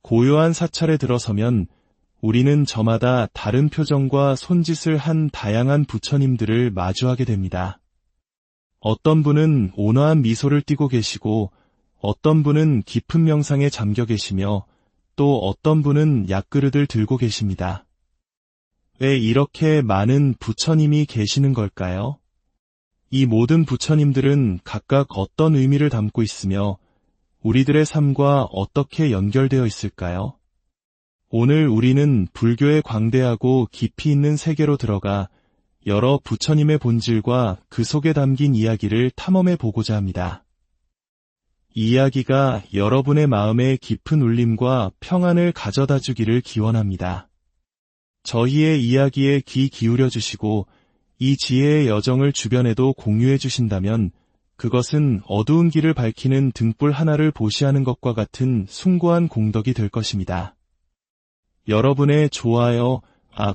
고요한 사찰에 들어서면 우리는 저마다 다른 표정과 손짓을 한 다양한 부처님들을 마주하게 됩니다. 어떤 분은 온화한 미소를 띠고 계시고 어떤 분은 깊은 명상에 잠겨 계시며 또 어떤 분은 약그릇을 들고 계십니다. 왜 이렇게 많은 부처님이 계시는 걸까요? 이 모든 부처님들은 각각 어떤 의미를 담고 있으며 우리들의 삶과 어떻게 연결되어 있을까요? 오늘 우리는 불교의 광대하고 깊이 있는 세계로 들어가 여러 부처님의 본질과 그 속에 담긴 이야기를 탐험해 보고자 합니다. 이 이야기가 여러분의 마음에 깊은 울림과 평안을 가져다 주기를 기원합니다. 저희의 이야기에 귀 기울여 주시고 이 지혜의 여정을 주변에도 공유해 주신다면 그것은 어두운 길을 밝히는 등불 하나를 보시하는 것과 같은 숭고한 공덕이 될 것입니다. 여러분의 좋아요,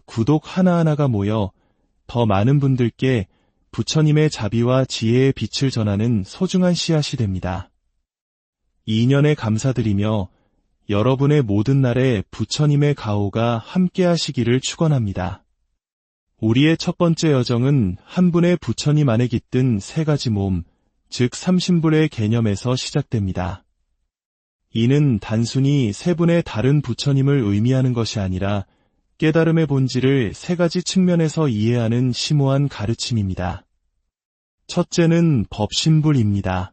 구독 하나하나가 모여 더 많은 분들께 부처님의 자비와 지혜의 빛을 전하는 소중한 씨앗이 됩니다. 이 인연에 감사드리며 여러분의 모든 날에 부처님의 가호가 함께 하시기를 축원합니다. 우리의 첫 번째 여정은 한 분의 부처님 안에 깃든 세 가지 몸, 즉 삼신불의 개념에서 시작됩니다. 이는 단순히 세 분의 다른 부처님을 의미하는 것이 아니라 깨달음의 본질을 세 가지 측면에서 이해하는 심오한 가르침입니다. 첫째는 법신불입니다.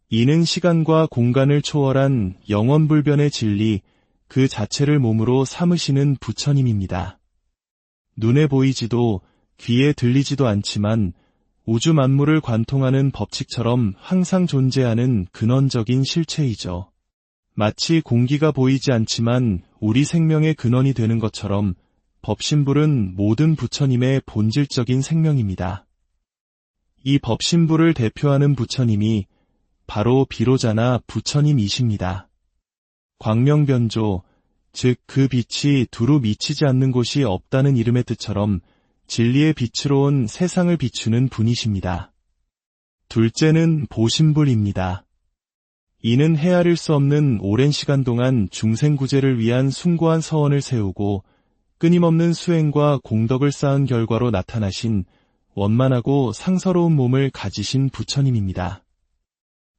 이는 시간과 공간을 초월한 영원불변의 진리, 그 자체를 몸으로 삼으시는 부처님입니다. 눈에 보이지도 귀에 들리지도 않지만 우주 만물을 관통하는 법칙처럼 항상 존재하는 근원적인 실체이죠. 마치 공기가 보이지 않지만 우리 생명의 근원이 되는 것처럼 법신불은 모든 부처님의 본질적인 생명입니다. 이 법신불을 대표하는 부처님이 바로 비로자나 부처님이십니다. 광명변조, 즉 그 빛이 두루 미치지 않는 곳이 없다는 이름의 뜻처럼 진리의 빛으로 온 세상을 비추는 분이십니다. 둘째는 보신불입니다. 이는 헤아릴 수 없는 오랜 시간 동안 중생구제를 위한 숭고한 서원을 세우고 끊임없는 수행과 공덕을 쌓은 결과로 나타나신 원만하고 상서로운 몸을 가지신 부처님입니다.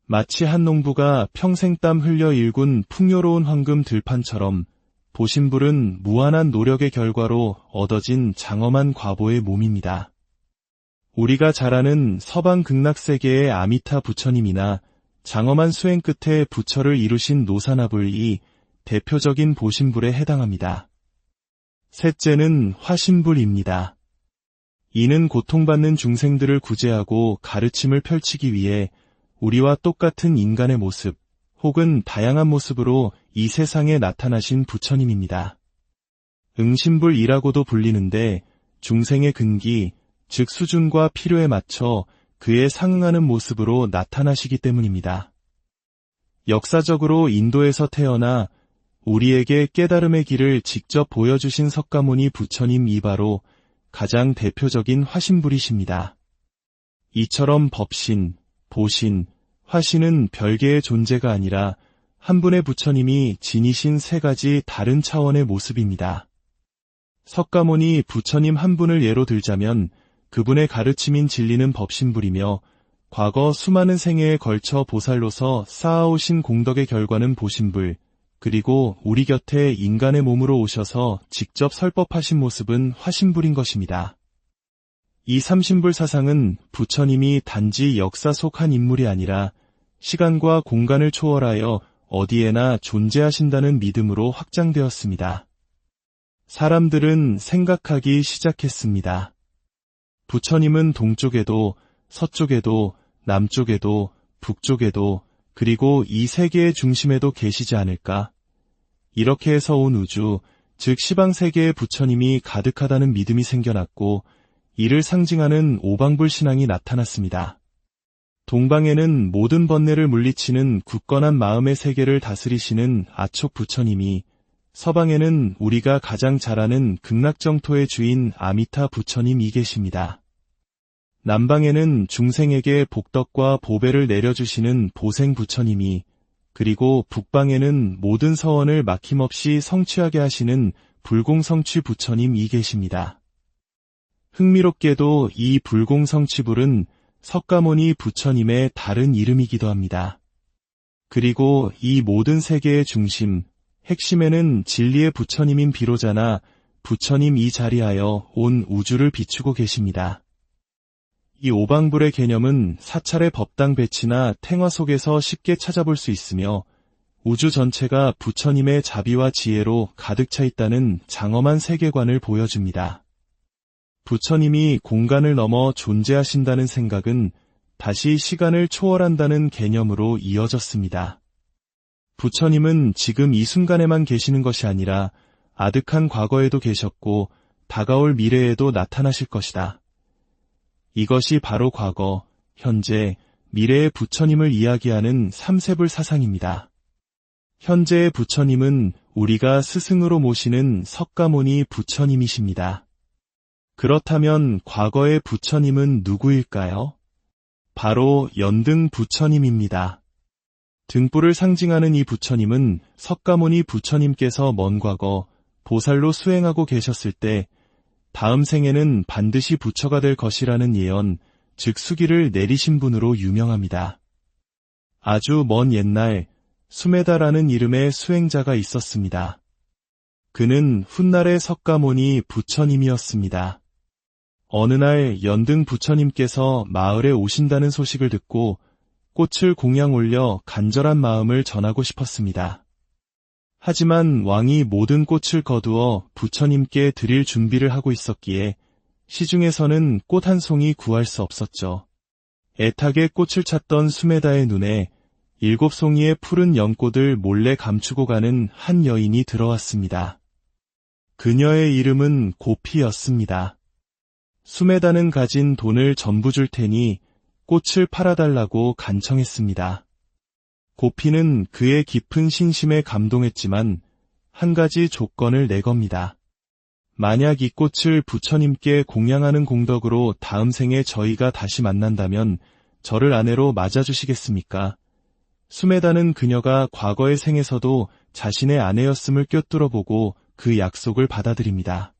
마치 한 농부가 평생 땀 흘려 일군 풍요로운 황금 들판처럼 보신불은 무한한 노력의 결과로 얻어진 장엄한 과보의 몸입니다. 우리가 잘 아는 서방 극락세계의 아미타 부처님이나 장엄한 수행 끝에 부처를 이루신 노사나불이 대표적인 보신불에 해당합니다. 셋째는 화신불입니다. 이는 고통받는 중생들을 구제하고 가르침을 펼치기 위해 우리와 똑같은 인간의 모습 혹은 다양한 모습으로 이 세상에 나타나신 부처님입니다. 응신불이라고도 불리는데 중생의 근기, 즉 수준과 필요에 맞춰 그에 상응하는 모습으로 나타나시기 때문입니다. 역사적으로 인도에서 태어나 우리에게 깨달음의 길을 직접 보여주신 석가모니 부처님 이바로 가장 대표적인 화신불이십니다. 이처럼 법신, 보신, 화신은 별개의 존재가 아니라 한 분의 부처님이 지니신 세 가지 다른 차원의 모습입니다. 석가모니 부처님 한 분을 예로 들자면 그분의 가르침인 진리는 법신불이며 과거 수많은 생애에 걸쳐 보살로서 쌓아오신 공덕의 결과는 보신불, 그리고 우리 곁에 인간의 몸으로 오셔서 직접 설법하신 모습은 화신불인 것입니다. 이 삼신불 사상은 부처님이 단지 역사 속 한 인물이 아니라 시간과 공간을 초월하여 어디에나 존재하신다는 믿음으로 확장되었습니다. 사람들은 생각하기 시작했습니다. 부처님은 동쪽에도 서쪽에도 남쪽에도 북쪽에도 그리고 이 세계의 중심에도 계시지 않을까? 이렇게 해서 온 우주, 즉 시방세계의 부처님이 가득하다는 믿음이 생겨났고 이를 상징하는 오방불 신앙이 나타났습니다. 동방에는 모든 번뇌를 물리치는 굳건한 마음의 세계를 다스리시는 아촉 부처님이, 서방에는 우리가 가장 잘 아는 극락정토의 주인 아미타 부처님이 계십니다. 남방에는 중생에게 복덕과 보배를 내려주시는 보생 부처님이, 그리고 북방에는 모든 서원을 막힘없이 성취하게 하시는 불공성취 부처님이 계십니다. 흥미롭게도 이 불공성취불은 석가모니 부처님의 다른 이름이기도 합니다. 그리고 이 모든 세계의 중심, 핵심에는 진리의 부처님인 비로자나 부처님 이 자리하여 온 우주를 비추고 계십니다. 이 오방불의 개념은 사찰의 법당 배치나 탱화 속에서 쉽게 찾아볼 수 있으며 우주 전체가 부처님의 자비와 지혜로 가득 차 있다는 장엄한 세계관을 보여줍니다. 부처님이 공간을 넘어 존재하신다는 생각은 다시 시간을 초월한다는 개념으로 이어졌습니다. 부처님은 지금 이 순간에만 계시는 것이 아니라 아득한 과거에도 계셨고 다가올 미래에도 나타나실 것이다. 이것이 바로 과거, 현재, 미래의 부처님을 이야기하는 삼세불 사상입니다. 현재의 부처님은 우리가 스승으로 모시는 석가모니 부처님이십니다. 그렇다면 과거의 부처님은 누구일까요? 바로 연등 부처님입니다. 등불을 상징하는 이 부처님은 석가모니 부처님께서 먼 과거 보살로 수행하고 계셨을 때 다음 생에는 반드시 부처가 될 것이라는 예언, 즉 수기를 내리신 분으로 유명합니다. 아주 먼 옛날 수메다라는 이름의 수행자가 있었습니다. 그는 훗날의 석가모니 부처님이었습니다. 어느 날 연등 부처님께서 마을에 오신다는 소식을 듣고 꽃을 공양 올려 간절한 마음을 전하고 싶었습니다. 하지만 왕이 모든 꽃을 거두어 부처님께 드릴 준비를 하고 있었기에 시중에서는 꽃 한 송이 구할 수 없었죠. 애타게 꽃을 찾던 수메다의 눈에 7송이의 푸른 연꽃을 몰래 감추고 가는 한 여인이 들어왔습니다. 그녀의 이름은 고피였습니다. 수메다는 가진 돈을 전부 줄 테니 꽃을 팔아달라고 간청했습니다. 고피는 그의 깊은 신심에 감동했지만 한 가지 조건을 내겁니다. 만약 이 꽃을 부처님께 공양하는 공덕으로 다음 생에 저희가 다시 만난다면 저를 아내로 맞아주시겠습니까? 수메다는 그녀가 과거의 생에서도 자신의 아내였음을 꿰뚫어보고 그 약속을 받아들입니다.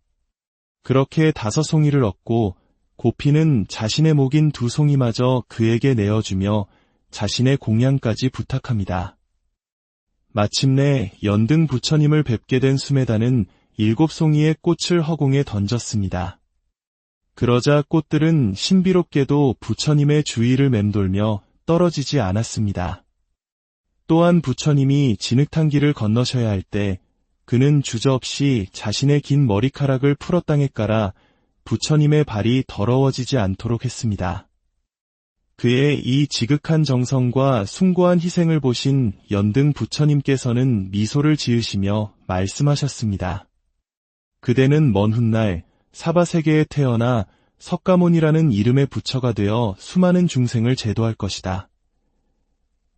그렇게 5송이를 얻고 고피는 자신의 목인 2송이마저 그에게 내어주며 자신의 공양까지 부탁합니다. 마침내 연등 부처님을 뵙게 된 수메다는 7송이의 꽃을 허공에 던졌습니다. 그러자 꽃들은 신비롭게도 부처님의 주위를 맴돌며 떨어지지 않았습니다. 또한 부처님이 진흙탕길을 건너셔야 할 때 그는 주저없이 자신의 긴 머리카락을 풀어 땅에 깔아 부처님의 발이 더러워지지 않도록 했습니다. 그의 이 지극한 정성과 숭고한 희생을 보신 연등 부처님께서는 미소를 지으시며 말씀하셨습니다. 그대는 먼 훗날 사바세계에 태어나 석가모니라는 이름의 부처가 되어 수많은 중생을 제도할 것이다.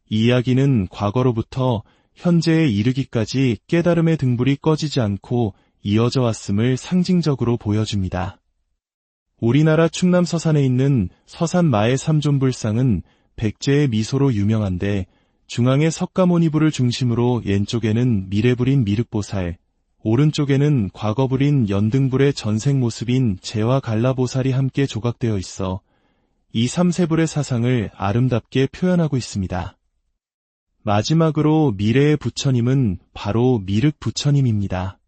이 이야기는 과거로부터 현재에 이르기까지 깨달음의 등불이 꺼지지 않고 이어져 왔음을 상징적으로 보여줍니다. 우리나라 충남 서산에 있는 서산 마의 삼존불상은 백제의 미소로 유명한데 중앙에 석가모니불을 중심으로 왼쪽에는 미래불인 미륵보살, 오른쪽에는 과거불인 연등불의 전생 모습인 재와 갈라보살이 함께 조각되어 있어 이 삼세불의 사상을 아름답게 표현하고 있습니다. 마지막으로 미래의 부처님은 바로 미륵 부처님입니다.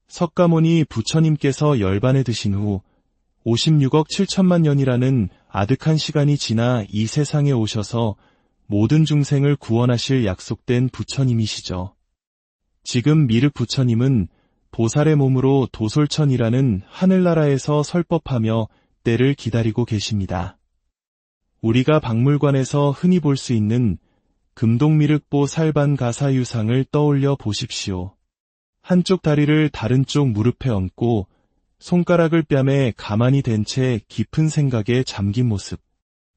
석가모니 부처님께서 열반에 드신 후 56억 7천만 년이라는 아득한 시간이 지나 이 세상에 오셔서 모든 중생을 구원하실 약속된 부처님이시죠. 지금 미륵 부처님은 보살의 몸으로 도솔천이라는 하늘나라에서 설법하며 때를 기다리고 계십니다. 우리가 박물관에서 흔히 볼 수 있는 금동미륵보 살반 가사유상을 떠올려 보십시오. 한쪽 다리를 다른 쪽 무릎에 얹고 손가락을 뺨에 가만히 댄 채 깊은 생각에 잠긴 모습.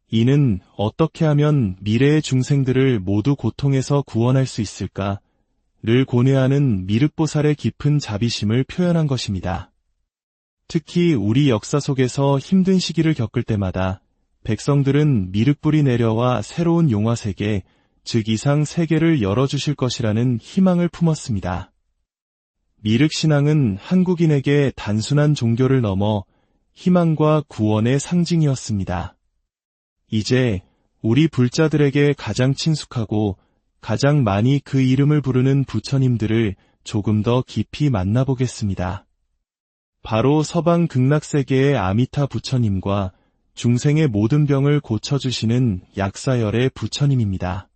이는 어떻게 하면 미래의 중생들을 모두 고통에서 구원할 수 있을까를 고뇌하는 미륵보살의 깊은 자비심을 표현한 것입니다. 특히 우리 역사 속에서 힘든 시기를 겪을 때마다 백성들은 미륵불이 내려와 새로운 용화세계, 즉 이상 세계를 열어주실 것이라는 희망을 품었습니다. 미륵신앙은 한국인에게 단순한 종교를 넘어 희망과 구원의 상징이었습니다. 이제 우리 불자들에게 가장 친숙하고 가장 많이 그 이름을 부르는 부처님들을 조금 더 깊이 만나보겠습니다. 바로 서방 극락세계의 아미타 부처님과 중생의 모든 병을 고쳐주시는 약사열의 부처님입니다.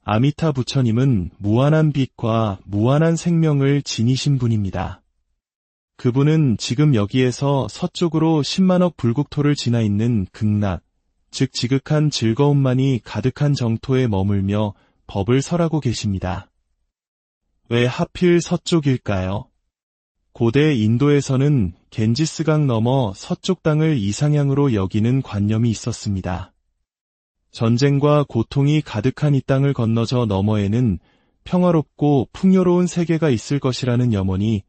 아미타 부처님은 무한한 빛과 무한한 생명을 지니신 분입니다. 그분은 지금 여기에서 서쪽으로 10만억 불국토를 지나 있는 극락, 즉 지극한 즐거움만이 가득한 정토에 머물며 법을 설하고 계십니다. 왜 하필 서쪽일까요? 고대 인도에서는 겐지스강 넘어 서쪽 땅을 이상향으로 여기는 관념이 있었습니다. 전쟁과 고통이 가득한 이 땅을 건너저 너머에는 평화롭고 풍요로운 세계가 있을 것이라는 염원이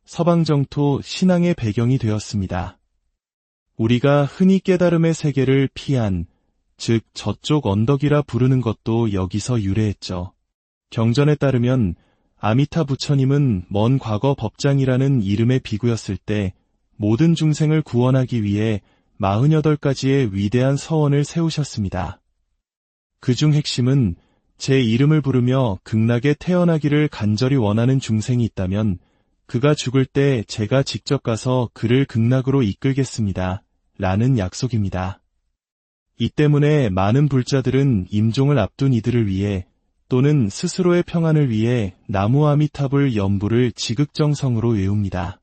서방정토 신앙의 배경이 되었습니다. 우리가 흔히 깨달음의 세계를 피안, 즉 저쪽 언덕이라 부르는 것도 여기서 유래했죠. 경전에 따르면 아미타 부처님은 먼 과거 법장이라는 이름의 비구였을 때 모든 중생을 구원하기 위해 48가지의 위대한 서원을 세우셨습니다. 그중 핵심은 제 이름을 부르며 극락에 태어나기를 간절히 원하는 중생이 있다면 그가 죽을 때 제가 직접 가서 그를 극락으로 이끌겠습니다. 라는 약속입니다. 이 때문에 많은 불자들은 임종을 앞둔 이들을 위해 또는 스스로의 평안을 위해 나무 아미타불 연부를 지극정성으로 외웁니다.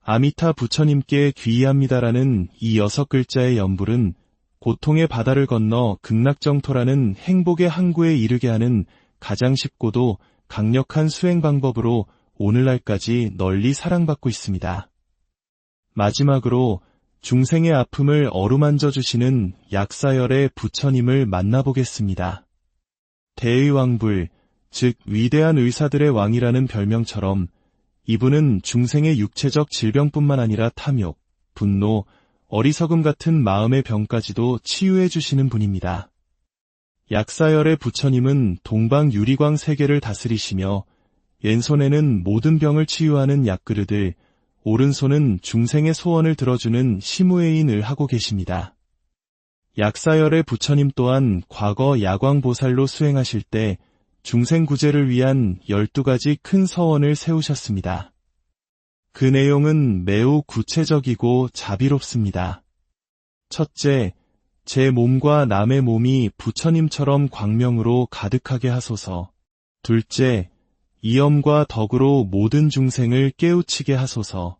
아미타 부처님께 귀의합니다라는 이 6글자의 연불은 고통의 바다를 건너 극락정토라는 행복의 항구에 이르게 하는 가장 쉽고도 강력한 수행 방법으로 오늘날까지 널리 사랑받고 있습니다. 마지막으로 중생의 아픔을 어루만져 주시는 약사열의 부처님을 만나보겠습니다. 대의왕불, 즉 위대한 의사들의 왕이라는 별명처럼 이분은 중생의 육체적 질병뿐만 아니라 탐욕, 분노, 어리석음 같은 마음의 병까지도 치유해 주시는 분입니다. 약사열의 부처님은 동방 유리광 세계를 다스리시며 왼손에는 모든 병을 치유하는 약그릇을, 오른손은 중생의 소원을 들어주는 시무회인을 하고 계십니다. 약사열의 부처님 또한 과거 야광보살로 수행하실 때 중생 구제를 위한 12가지 큰 서원을 세우셨습니다. 그 내용은 매우 구체적이고 자비롭습니다. 첫째, 제 몸과 남의 몸이 부처님처럼 광명으로 가득하게 하소서. 둘째, 이엄과 덕으로 모든 중생을 깨우치게 하소서.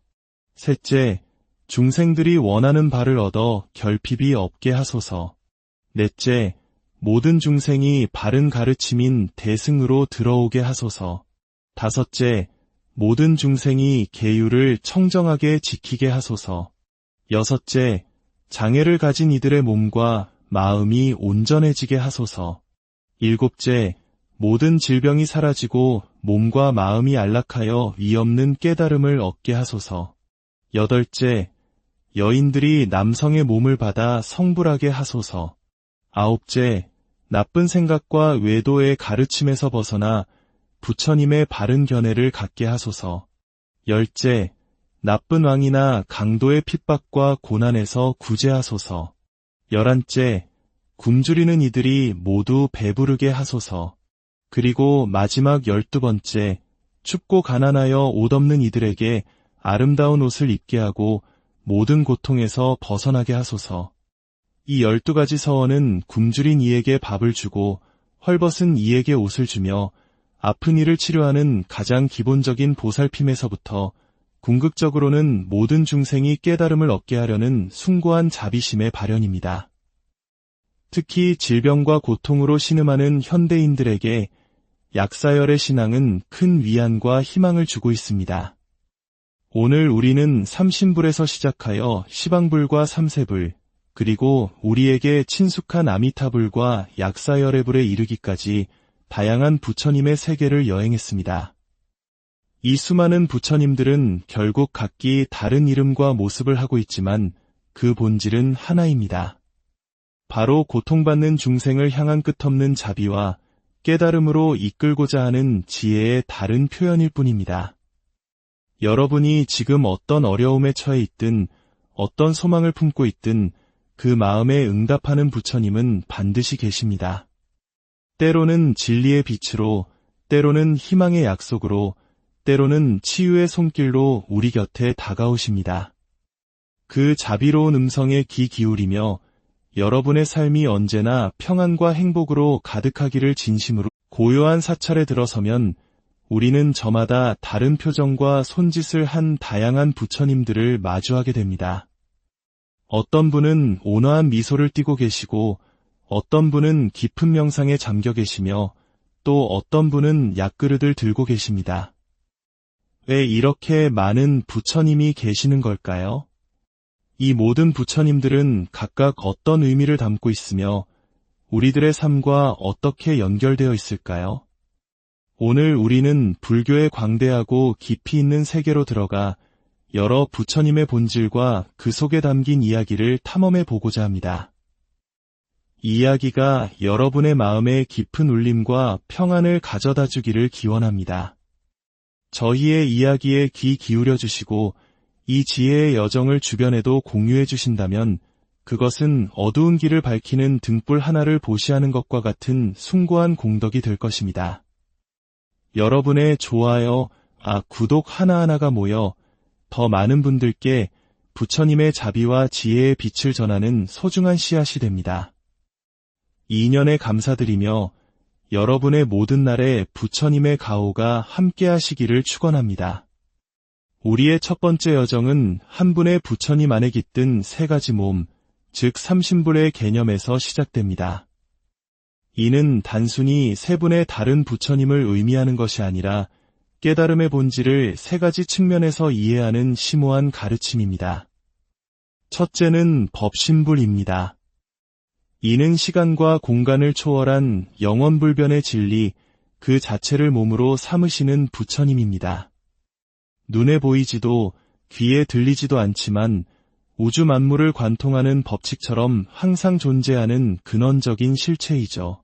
셋째, 중생들이 원하는 바를 얻어 결핍이 없게 하소서. 넷째, 모든 중생이 바른 가르침인 대승으로 들어오게 하소서. 다섯째, 모든 중생이 계율을 청정하게 지키게 하소서. 여섯째, 장애를 가진 이들의 몸과 마음이 온전해지게 하소서. 일곱째, 모든 질병이 사라지고 몸과 마음이 안락하여 위없는 깨달음을 얻게 하소서. 여덟째, 여인들이 남성의 몸을 받아 성불하게 하소서. 아홉째, 나쁜 생각과 외도의 가르침에서 벗어나 부처님의 바른 견해를 갖게 하소서. 열째, 나쁜 왕이나 강도의 핍박과 고난에서 구제하소서. 열한째, 굶주리는 이들이 모두 배부르게 하소서. 그리고 마지막 12번째, 춥고 가난하여 옷 없는 이들에게 아름다운 옷을 입게 하고 모든 고통에서 벗어나게 하소서. 이 12가지 서원은 굶주린 이에게 밥을 주고 헐벗은 이에게 옷을 주며 아픈 이를 치료하는 가장 기본적인 보살핌에서부터 궁극적으로는 모든 중생이 깨달음을 얻게 하려는 숭고한 자비심의 발현입니다. 특히 질병과 고통으로 신음하는 현대인들에게 약사열의 신앙은 큰 위안과 희망을 주고 있습니다. 오늘 우리는 삼신불에서 시작하여 시방불과 삼세불, 그리고 우리에게 친숙한 아미타불과 약사열의 불에 이르기까지 다양한 부처님의 세계를 여행했습니다. 이 수많은 부처님들은 결국 각기 다른 이름과 모습을 하고 있지만 그 본질은 하나입니다. 바로 고통받는 중생을 향한 끝없는 자비와 깨달음으로 이끌고자 하는 지혜의 다른 표현일 뿐입니다. 여러분이 지금 어떤 어려움에 처해 있든 어떤 소망을 품고 있든 그 마음에 응답하는 부처님은 반드시 계십니다. 때로는 진리의 빛으로, 때로는 희망의 약속으로, 때로는 치유의 손길로 우리 곁에 다가오십니다. 그 자비로운 음성에 귀 기울이며 여러분의 삶이 언제나 평안과 행복으로 가득하기를 진심으로 고요한 사찰에 들어서면 우리는 저마다 다른 표정과 손짓을 한 다양한 부처님들을 마주하게 됩니다. 어떤 분은 온화한 미소를 띠고 계시고 어떤 분은 깊은 명상에 잠겨 계시며 또 어떤 분은 약그릇을 들고 계십니다. 왜 이렇게 많은 부처님이 계시는 걸까요? 이 모든 부처님들은 각각 어떤 의미를 담고 있으며 우리들의 삶과 어떻게 연결되어 있을까요? 오늘 우리는 불교의 광대하고 깊이 있는 세계로 들어가 여러 부처님의 본질과 그 속에 담긴 이야기를 탐험해 보고자 합니다. 이 이야기가 여러분의 마음에 깊은 울림과 평안을 가져다 주기를 기원합니다. 저희의 이야기에 귀 기울여 주시고 이 지혜의 여정을 주변에도 공유해 주신다면 그것은 어두운 길을 밝히는 등불 하나를 보시하는 것과 같은 숭고한 공덕이 될 것입니다. 여러분의 좋아요, 구독 하나하나가 모여 더 많은 분들께 부처님의 자비와 지혜의 빛을 전하는 소중한 씨앗이 됩니다. 이 인연에 감사드리며 여러분의 모든 날에 부처님의 가호가 함께 하시기를 축원합니다. 우리의 첫 번째 여정은 한 분의 부처님 안에 깃든 세 가지 몸, 즉 삼신불의 개념에서 시작됩니다. 이는 단순히 세 분의 다른 부처님을 의미하는 것이 아니라 깨달음의 본질을 세 가지 측면에서 이해하는 심오한 가르침입니다. 첫째는 법신불입니다. 이는 시간과 공간을 초월한 영원불변의 진리, 그 자체를 몸으로 삼으시는 부처님입니다. 눈에 보이지도 귀에 들리지도 않지만 우주 만물을 관통하는 법칙처럼 항상 존재하는 근원적인 실체이죠.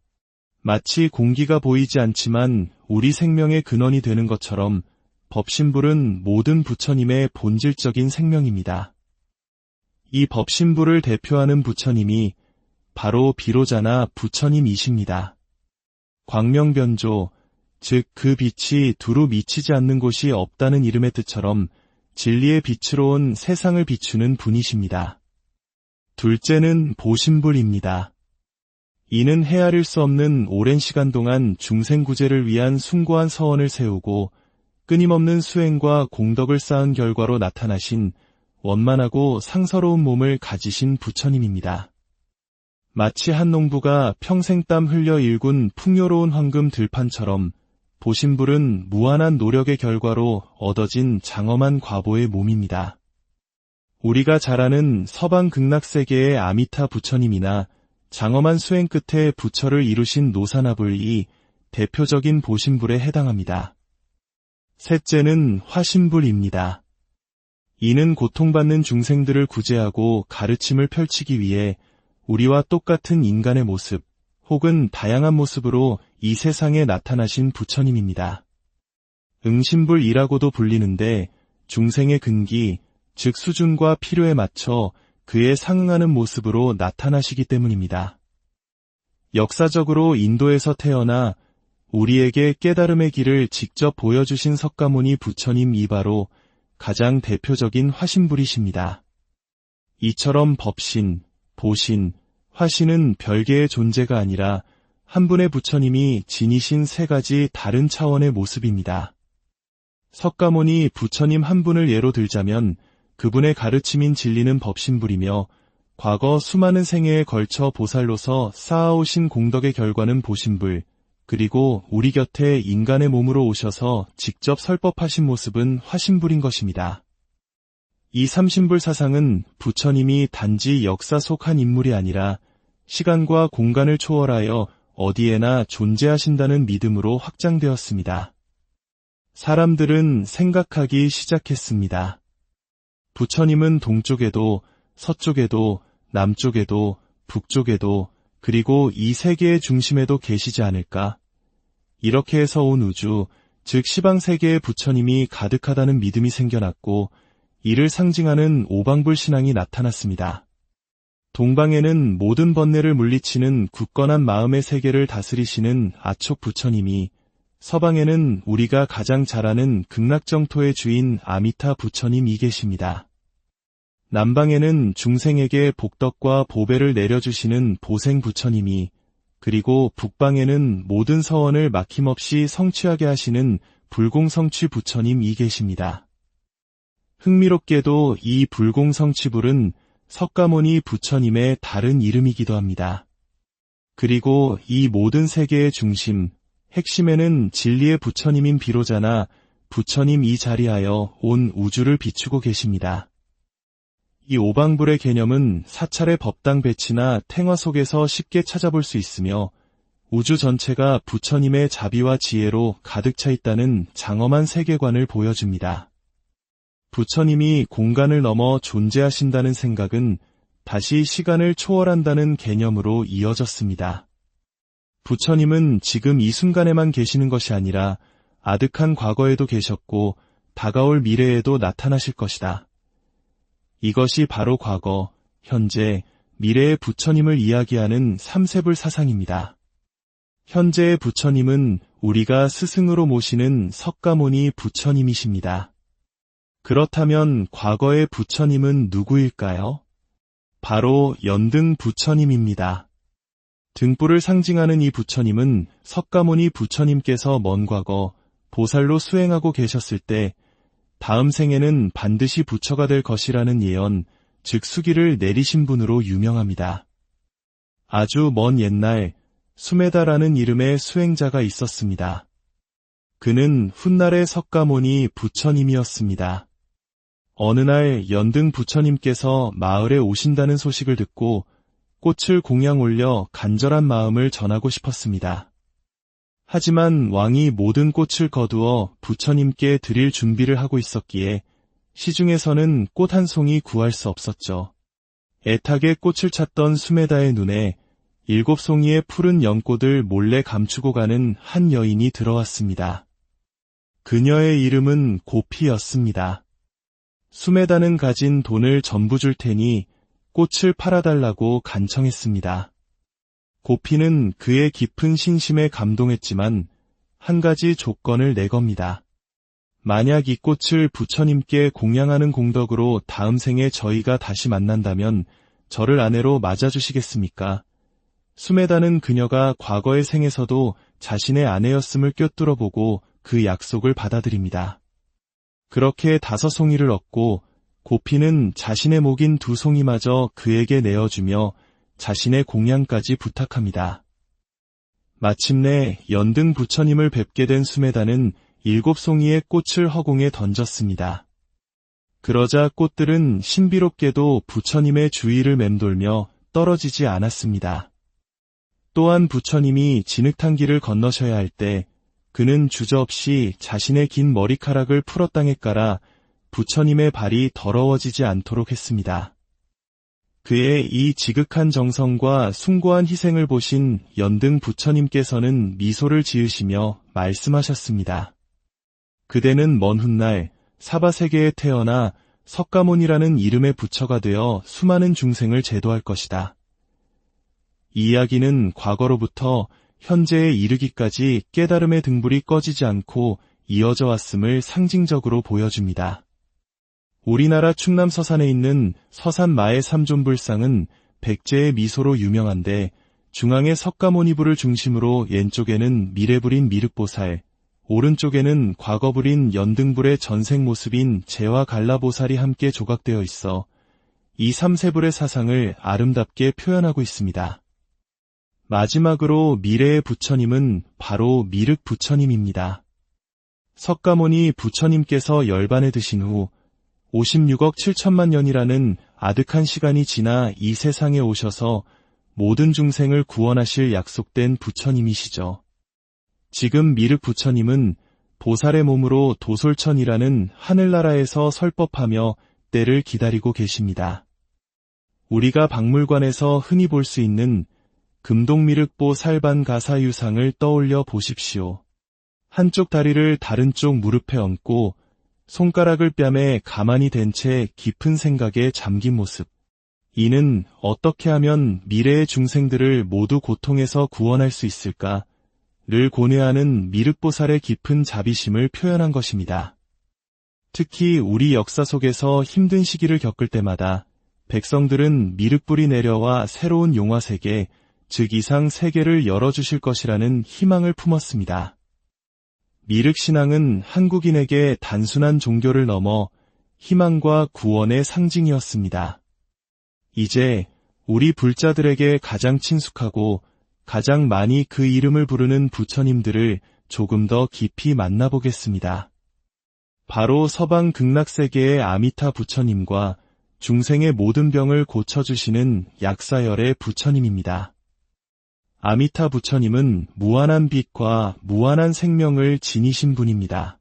마치 공기가 보이지 않지만 우리 생명의 근원이 되는 것처럼 법신불은 모든 부처님의 본질적인 생명입니다. 이 법신불을 대표하는 부처님이 바로 비로자나 부처님이십니다. 광명변조, 즉 그 빛이 두루 미치지 않는 곳이 없다는 이름의 뜻처럼 진리의 빛으로 온 세상을 비추는 분이십니다. 둘째는 보신불입니다. 이는 헤아릴 수 없는 오랜 시간 동안 중생구제를 위한 숭고한 서원을 세우고 끊임없는 수행과 공덕을 쌓은 결과로 나타나신 원만하고 상서로운 몸을 가지신 부처님입니다. 마치 한 농부가 평생 땀 흘려 일군 풍요로운 황금 들판처럼 보신불은 무한한 노력의 결과로 얻어진 장엄한 과보의 몸입니다. 우리가 잘 아는 서방 극락세계의 아미타 부처님이나 장엄한 수행 끝에 부처를 이루신 노사나불이 대표적인 보신불에 해당합니다. 셋째는 화신불입니다. 이는 고통받는 중생들을 구제하고 가르침을 펼치기 위해 우리와 똑같은 인간의 모습 혹은 다양한 모습으로 이 세상에 나타나신 부처님입니다. 응신불이라고도 불리는데 중생의 근기, 즉 수준과 필요에 맞춰 그에 상응하는 모습으로 나타나시기 때문입니다. 역사적으로 인도에서 태어나 우리에게 깨달음의 길을 직접 보여주신 석가모니 부처님이 바로 가장 대표적인 화신불이십니다. 이처럼 법신, 보신, 화신은 별개의 존재가 아니라 한 분의 부처님이 지니신 세 가지 다른 차원의 모습입니다. 석가모니 부처님 한 분을 예로 들자면 그분의 가르침인 진리는 법신불이며 과거 수많은 생애에 걸쳐 보살로서 쌓아오신 공덕의 결과는 보신불, 그리고 우리 곁에 인간의 몸으로 오셔서 직접 설법하신 모습은 화신불인 것입니다. 이 삼신불 사상은 부처님이 단지 역사 속 한 인물이 아니라 시간과 공간을 초월하여 어디에나 존재하신다는 믿음으로 확장되었습니다. 사람들은 생각하기 시작했습니다. 부처님은 동쪽에도 서쪽에도 남쪽에도 북쪽에도 그리고 이 세계의 중심에도 계시지 않을까? 이렇게 해서 온 우주, 즉 시방세계의 부처님이 가득하다는 믿음이 생겨났고 이를 상징하는 오방불 신앙이 나타났습니다. 동방에는 모든 번뇌를 물리치는 굳건한 마음의 세계를 다스리시는 아촉 부처님이, 서방에는 우리가 가장 잘 아는 극락정토의 주인 아미타 부처님이 계십니다. 남방에는 중생에게 복덕과 보배를 내려주시는 보생 부처님이, 그리고 북방에는 모든 서원을 막힘없이 성취하게 하시는 불공성취 부처님이 계십니다. 흥미롭게도 이 불공성취불은 석가모니 부처님의 다른 이름이기도 합니다. 그리고 이 모든 세계의 중심, 핵심에는 진리의 부처님인 비로자나 부처님 이 자리하여 온 우주를 비추고 계십니다. 이 오방불의 개념은 사찰의 법당 배치나 탱화 속에서 쉽게 찾아볼 수 있으며 우주 전체가 부처님의 자비와 지혜로 가득 차 있다는 장엄한 세계관을 보여줍니다. 부처님이 공간을 넘어 존재하신다는 생각은 다시 시간을 초월한다는 개념으로 이어졌습니다. 부처님은 지금 이 순간에만 계시는 것이 아니라 아득한 과거에도 계셨고 다가올 미래에도 나타나실 것이다. 이것이 바로 과거, 현재, 미래의 부처님을 이야기하는 삼세불 사상입니다. 현재의 부처님은 우리가 스승으로 모시는 석가모니 부처님이십니다. 그렇다면 과거의 부처님은 누구일까요? 바로 연등 부처님입니다. 등불을 상징하는 이 부처님은 석가모니 부처님께서 먼 과거 보살로 수행하고 계셨을 때 다음 생에는 반드시 부처가 될 것이라는 예언, 즉 수기를 내리신 분으로 유명합니다. 아주 먼 옛날 수메다라는 이름의 수행자가 있었습니다. 그는 훗날의 석가모니 부처님이었습니다. 어느 날 연등 부처님께서 마을에 오신다는 소식을 듣고 꽃을 공양 올려 간절한 마음을 전하고 싶었습니다. 하지만 왕이 모든 꽃을 거두어 부처님께 드릴 준비를 하고 있었기에 시중에서는 꽃 한 송이 구할 수 없었죠. 애타게 꽃을 찾던 수메다의 눈에 7송이의 푸른 연꽃을 몰래 감추고 가는 한 여인이 들어왔습니다. 그녀의 이름은 고피였습니다. 수메다는 가진 돈을 전부 줄 테니 꽃을 팔아달라고 간청했습니다. 고피는 그의 깊은 신심에 감동했지만 한 가지 조건을 내겁니다. 만약 이 꽃을 부처님께 공양하는 공덕으로 다음 생에 저희가 다시 만난다면 저를 아내로 맞아주시겠습니까? 수메다는 그녀가 과거의 생에서도 자신의 아내였음을 꿰뚫어 보고 그 약속을 받아들입니다. 그렇게 5송이를 얻고 고피는 자신의 목인 2송이마저 그에게 내어주며 자신의 공양까지 부탁합니다. 마침내 연등 부처님을 뵙게 된 수메다는 7송이의 꽃을 허공에 던졌습니다. 그러자 꽃들은 신비롭게도 부처님의 주위를 맴돌며 떨어지지 않았습니다. 또한 부처님이 진흙탕 길을 건너셔야 할 때 그는 주저없이 자신의 긴 머리카락을 풀어 땅에 깔아 부처님의 발이 더러워지지 않도록 했습니다. 그의 이 지극한 정성과 숭고한 희생을 보신 연등 부처님께서는 미소를 지으시며 말씀하셨습니다. 그대는 먼 훗날 사바세계에 태어나 석가모니라는 이름의 부처가 되어 수많은 중생을 제도할 것이다. 이 이야기는 과거로부터 현재에 이르기까지 깨달음의 등불이 꺼지지 않고 이어져 왔음을 상징적으로 보여줍니다. 우리나라 충남 서산에 있는 서산 마의 삼존불상은 백제의 미소로 유명한데 중앙에 석가모니불을 중심으로 왼쪽에는 미래불인 미륵보살, 오른쪽에는 과거불인 연등불의 전생 모습인 재와 갈라보살이 함께 조각되어 있어 이 삼세불의 사상을 아름답게 표현하고 있습니다. 마지막으로 미래의 부처님은 바로 미륵 부처님입니다. 석가모니 부처님께서 열반에 드신 후 56억 7천만 년이라는 아득한 시간이 지나 이 세상에 오셔서 모든 중생을 구원하실 약속된 부처님이시죠. 지금 미륵 부처님은 보살의 몸으로 도솔천이라는 하늘나라에서 설법하며 때를 기다리고 계십니다. 우리가 박물관에서 흔히 볼 수 있는 금동미륵보 살반 가사유상을 떠올려 보십시오. 한쪽 다리를 다른 쪽 무릎에 얹고 손가락을 뺨에 가만히 댄 채 깊은 생각에 잠긴 모습. 이는 어떻게 하면 미래의 중생들을 모두 고통에서 구원할 수 있을까를 고뇌하는 미륵보살의 깊은 자비심을 표현한 것입니다. 특히 우리 역사 속에서 힘든 시기를 겪을 때마다 백성들은 미륵불이 내려와 새로운 용화세계, 즉 이상 세계를 열어주실 것이라는 희망을 품었습니다. 미륵신앙은 한국인에게 단순한 종교를 넘어 희망과 구원의 상징이었습니다. 이제 우리 불자들에게 가장 친숙하고 가장 많이 그 이름을 부르는 부처님들을 조금 더 깊이 만나보겠습니다. 바로 서방 극락세계의 아미타 부처님과 중생의 모든 병을 고쳐주시는 약사열의 부처님입니다. 아미타 부처님은 무한한 빛과 무한한 생명을 지니신 분입니다.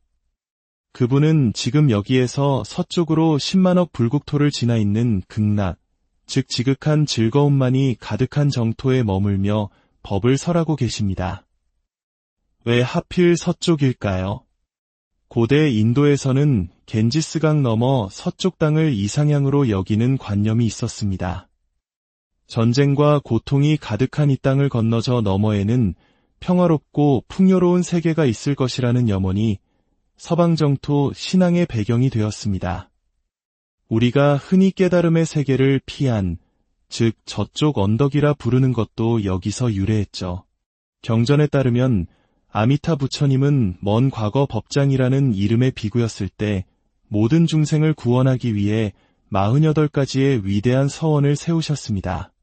그분은 지금 여기에서 서쪽으로 10만억 불국토를 지나 있는 극락, 즉 지극한 즐거움만이 가득한 정토에 머물며 법을 설하고 계십니다. 왜 하필 서쪽일까요? 고대 인도에서는 겐지스강 넘어 서쪽 땅을 이상향으로 여기는 관념이 있었습니다. 전쟁과 고통이 가득한 이 땅을 건너저 너머에는 평화롭고 풍요로운 세계가 있을 것이라는 염원이 서방정토 신앙의 배경이 되었습니다. 우리가 흔히 깨달음의 세계를 피안, 즉 저쪽 언덕이라 부르는 것도 여기서 유래했죠. 경전에 따르면 아미타 부처님은 먼 과거 법장이라는 이름의 비구였을 때 모든 중생을 구원하기 위해 48가지의 위대한 서원을 세우셨습니다.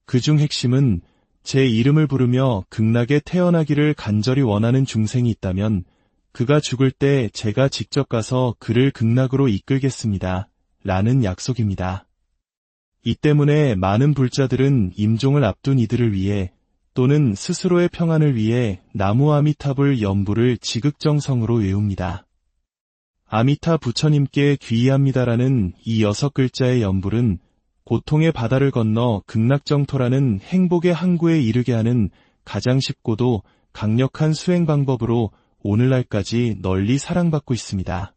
그중 핵심은 제 이름을 부르며 극락에 태어나기를 간절히 원하는 중생이 있다면 그가 죽을 때 제가 직접 가서 그를 극락으로 이끌겠습니다. 라는 약속입니다. 이 때문에 많은 불자들은 임종을 앞둔 이들을 위해 또는 스스로의 평안을 위해 나무 아미타불 연부를 지극정성으로 외웁니다. 아미타 부처님께 귀의합니다라는 이 6글자의 연불은 고통의 바다를 건너 극락정토라는 행복의 항구에 이르게 하는 가장 쉽고도 강력한 수행 방법으로 오늘날까지 널리 사랑받고 있습니다.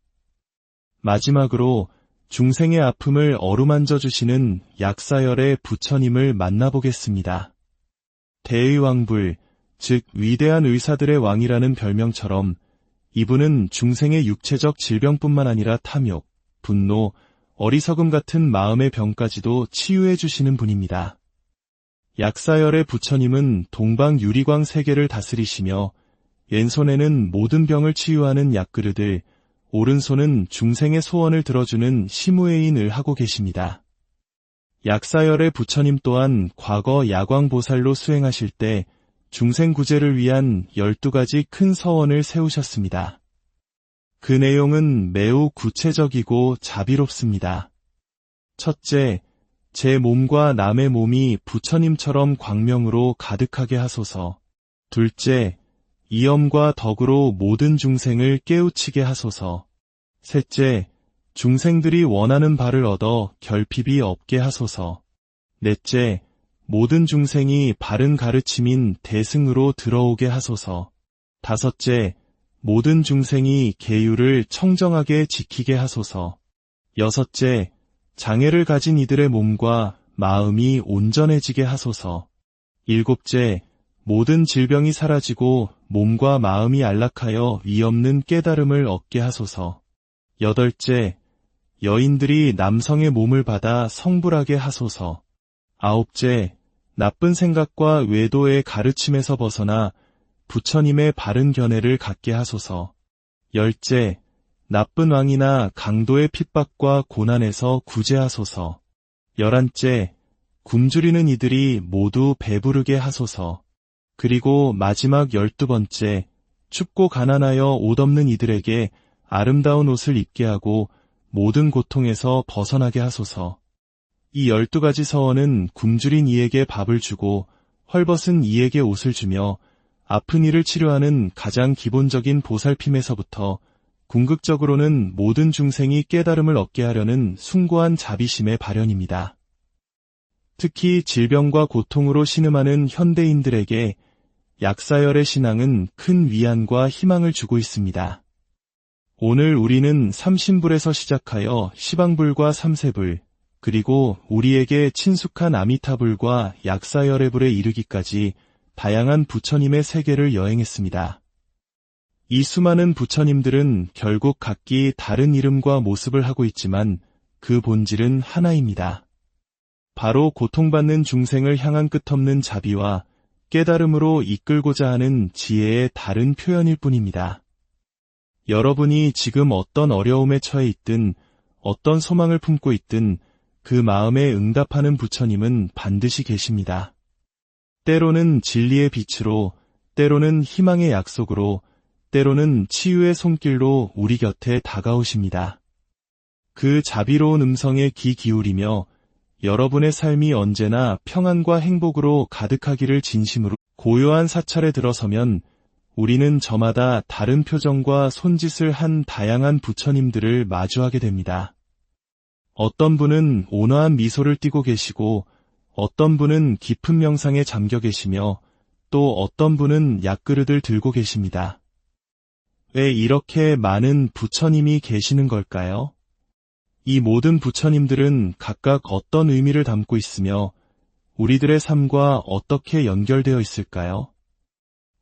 마지막으로 중생의 아픔을 어루만져 주시는 약사열의 부처님을 만나보겠습니다. 대의왕불, 즉 위대한 의사들의 왕이라는 별명처럼 이분은 중생의 육체적 질병뿐만 아니라 탐욕, 분노, 어리석음 같은 마음의 병까지도 치유해 주시는 분입니다. 약사열의 부처님은 동방 유리광 세계를 다스리시며 왼손에는 모든 병을 치유하는 약그릇을, 오른손은 중생의 소원을 들어주는 시무회인을 하고 계십니다. 약사열의 부처님 또한 과거 야광보살로 수행하실 때 중생 구제를 위한 12가지 큰 서원을 세우셨습니다. 그 내용은 매우 구체적이고 자비롭습니다. 첫째, 제 몸과 남의 몸이 부처님처럼 광명으로 가득하게 하소서. 둘째, 이엄과 덕으로 모든 중생을 깨우치게 하소서. 셋째, 중생들이 원하는 바를 얻어 결핍이 없게 하소서. 넷째, 모든 중생이 바른 가르침인 대승으로 들어오게 하소서. 다섯째, 모든 중생이 계율을 청정하게 지키게 하소서. 여섯째, 장애를 가진 이들의 몸과 마음이 온전해지게 하소서. 일곱째, 모든 질병이 사라지고 몸과 마음이 안락하여 위없는 깨달음을 얻게 하소서. 여덟째, 여인들이 남성의 몸을 받아 성불하게 하소서. 아홉째, 나쁜 생각과 외도의 가르침에서 벗어나 부처님의 바른 견해를 갖게 하소서. 열째, 나쁜 왕이나 강도의 핍박과 고난에서 구제하소서. 열한째, 굶주리는 이들이 모두 배부르게 하소서. 그리고 마지막 12번째, 춥고 가난하여 옷 없는 이들에게 아름다운 옷을 입게 하고 모든 고통에서 벗어나게 하소서. 이 12가지 서원은 굶주린 이에게 밥을 주고 헐벗은 이에게 옷을 주며 아픈 이를 치료하는 가장 기본적인 보살핌에서부터 궁극적으로는 모든 중생이 깨달음을 얻게 하려는 숭고한 자비심의 발현입니다. 특히 질병과 고통으로 신음하는 현대인들에게 약사열의 신앙은 큰 위안과 희망을 주고 있습니다. 오늘 우리는 삼신불에서 시작하여 시방불과 삼세불, 그리고 우리에게 친숙한 아미타불과 약사열의 불에 이르기까지 다양한 부처님의 세계를 여행했습니다. 이 수많은 부처님들은 결국 각기 다른 이름과 모습을 하고 있지만 그 본질은 하나입니다. 바로 고통받는 중생을 향한 끝없는 자비와 깨달음으로 이끌고자 하는 지혜의 다른 표현일 뿐입니다. 여러분이 지금 어떤 어려움에 처해 있든 어떤 소망을 품고 있든 그 마음에 응답하는 부처님은 반드시 계십니다. 때로는 진리의 빛으로, 때로는 희망의 약속으로, 때로는 치유의 손길로 우리 곁에 다가오십니다. 그 자비로운 음성에 귀 기울이며 여러분의 삶이 언제나 평안과 행복으로 가득하기를 진심으로 고요한 사찰에 들어서면 우리는 저마다 다른 표정과 손짓을 한 다양한 부처님들을 마주하게 됩니다. 어떤 분은 온화한 미소를 띠고 계시고 어떤 분은 깊은 명상에 잠겨 계시며 또 어떤 분은 약그릇을 들고 계십니다. 왜 이렇게 많은 부처님이 계시는 걸까요? 이 모든 부처님들은 각각 어떤 의미를 담고 있으며 우리들의 삶과 어떻게 연결되어 있을까요?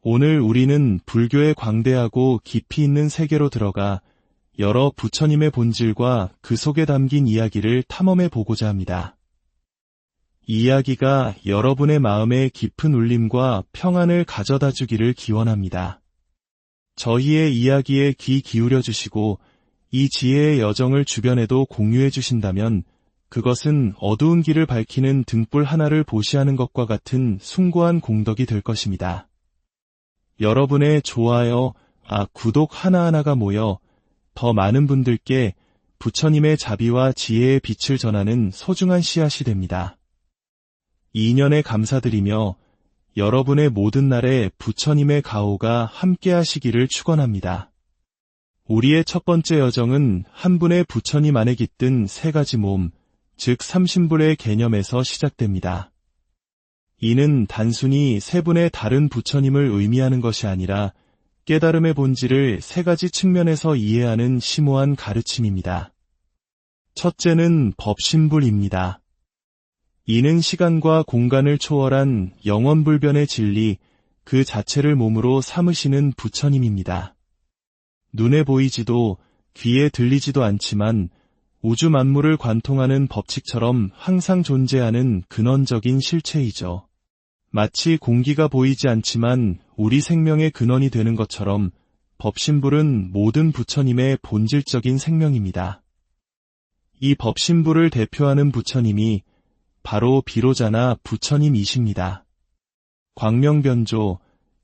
오늘 우리는 불교의 광대하고 깊이 있는 세계로 들어가 여러 부처님의 본질과 그 속에 담긴 이야기를 탐험해 보고자 합니다. 이 이야기가 여러분의 마음에 깊은 울림과 평안을 가져다 주기를 기원합니다. 저희의 이야기에 귀 기울여 주시고 이 지혜의 여정을 주변에도 공유해 주신다면 그것은 어두운 길을 밝히는 등불 하나를 보시하는 것과 같은 숭고한 공덕이 될 것입니다. 여러분의 좋아요, 구독 하나하나가 모여 더 많은 분들께 부처님의 자비와 지혜의 빛을 전하는 소중한 씨앗이 됩니다. 이 인연에 감사드리며 여러분의 모든 날에 부처님의 가호가 함께 하시기를 축원합니다. 우리의 첫 번째 여정은 한 분의 부처님 안에 깃든 세 가지 몸, 즉 삼신불의 개념에서 시작됩니다. 이는 단순히 세 분의 다른 부처님을 의미하는 것이 아니라 깨달음의 본질을 세 가지 측면에서 이해하는 심오한 가르침입니다. 첫째는 법신불입니다. 이는 시간과 공간을 초월한 영원불변의 진리, 그 자체를 몸으로 삼으시는 부처님입니다. 눈에 보이지도 귀에 들리지도 않지만 우주 만물을 관통하는 법칙처럼 항상 존재하는 근원적인 실체이죠. 마치 공기가 보이지 않지만 우리 생명의 근원이 되는 것처럼 법신불은 모든 부처님의 본질적인 생명입니다. 이 법신불을 대표하는 부처님이 바로 비로자나 부처님이십니다. 광명변조,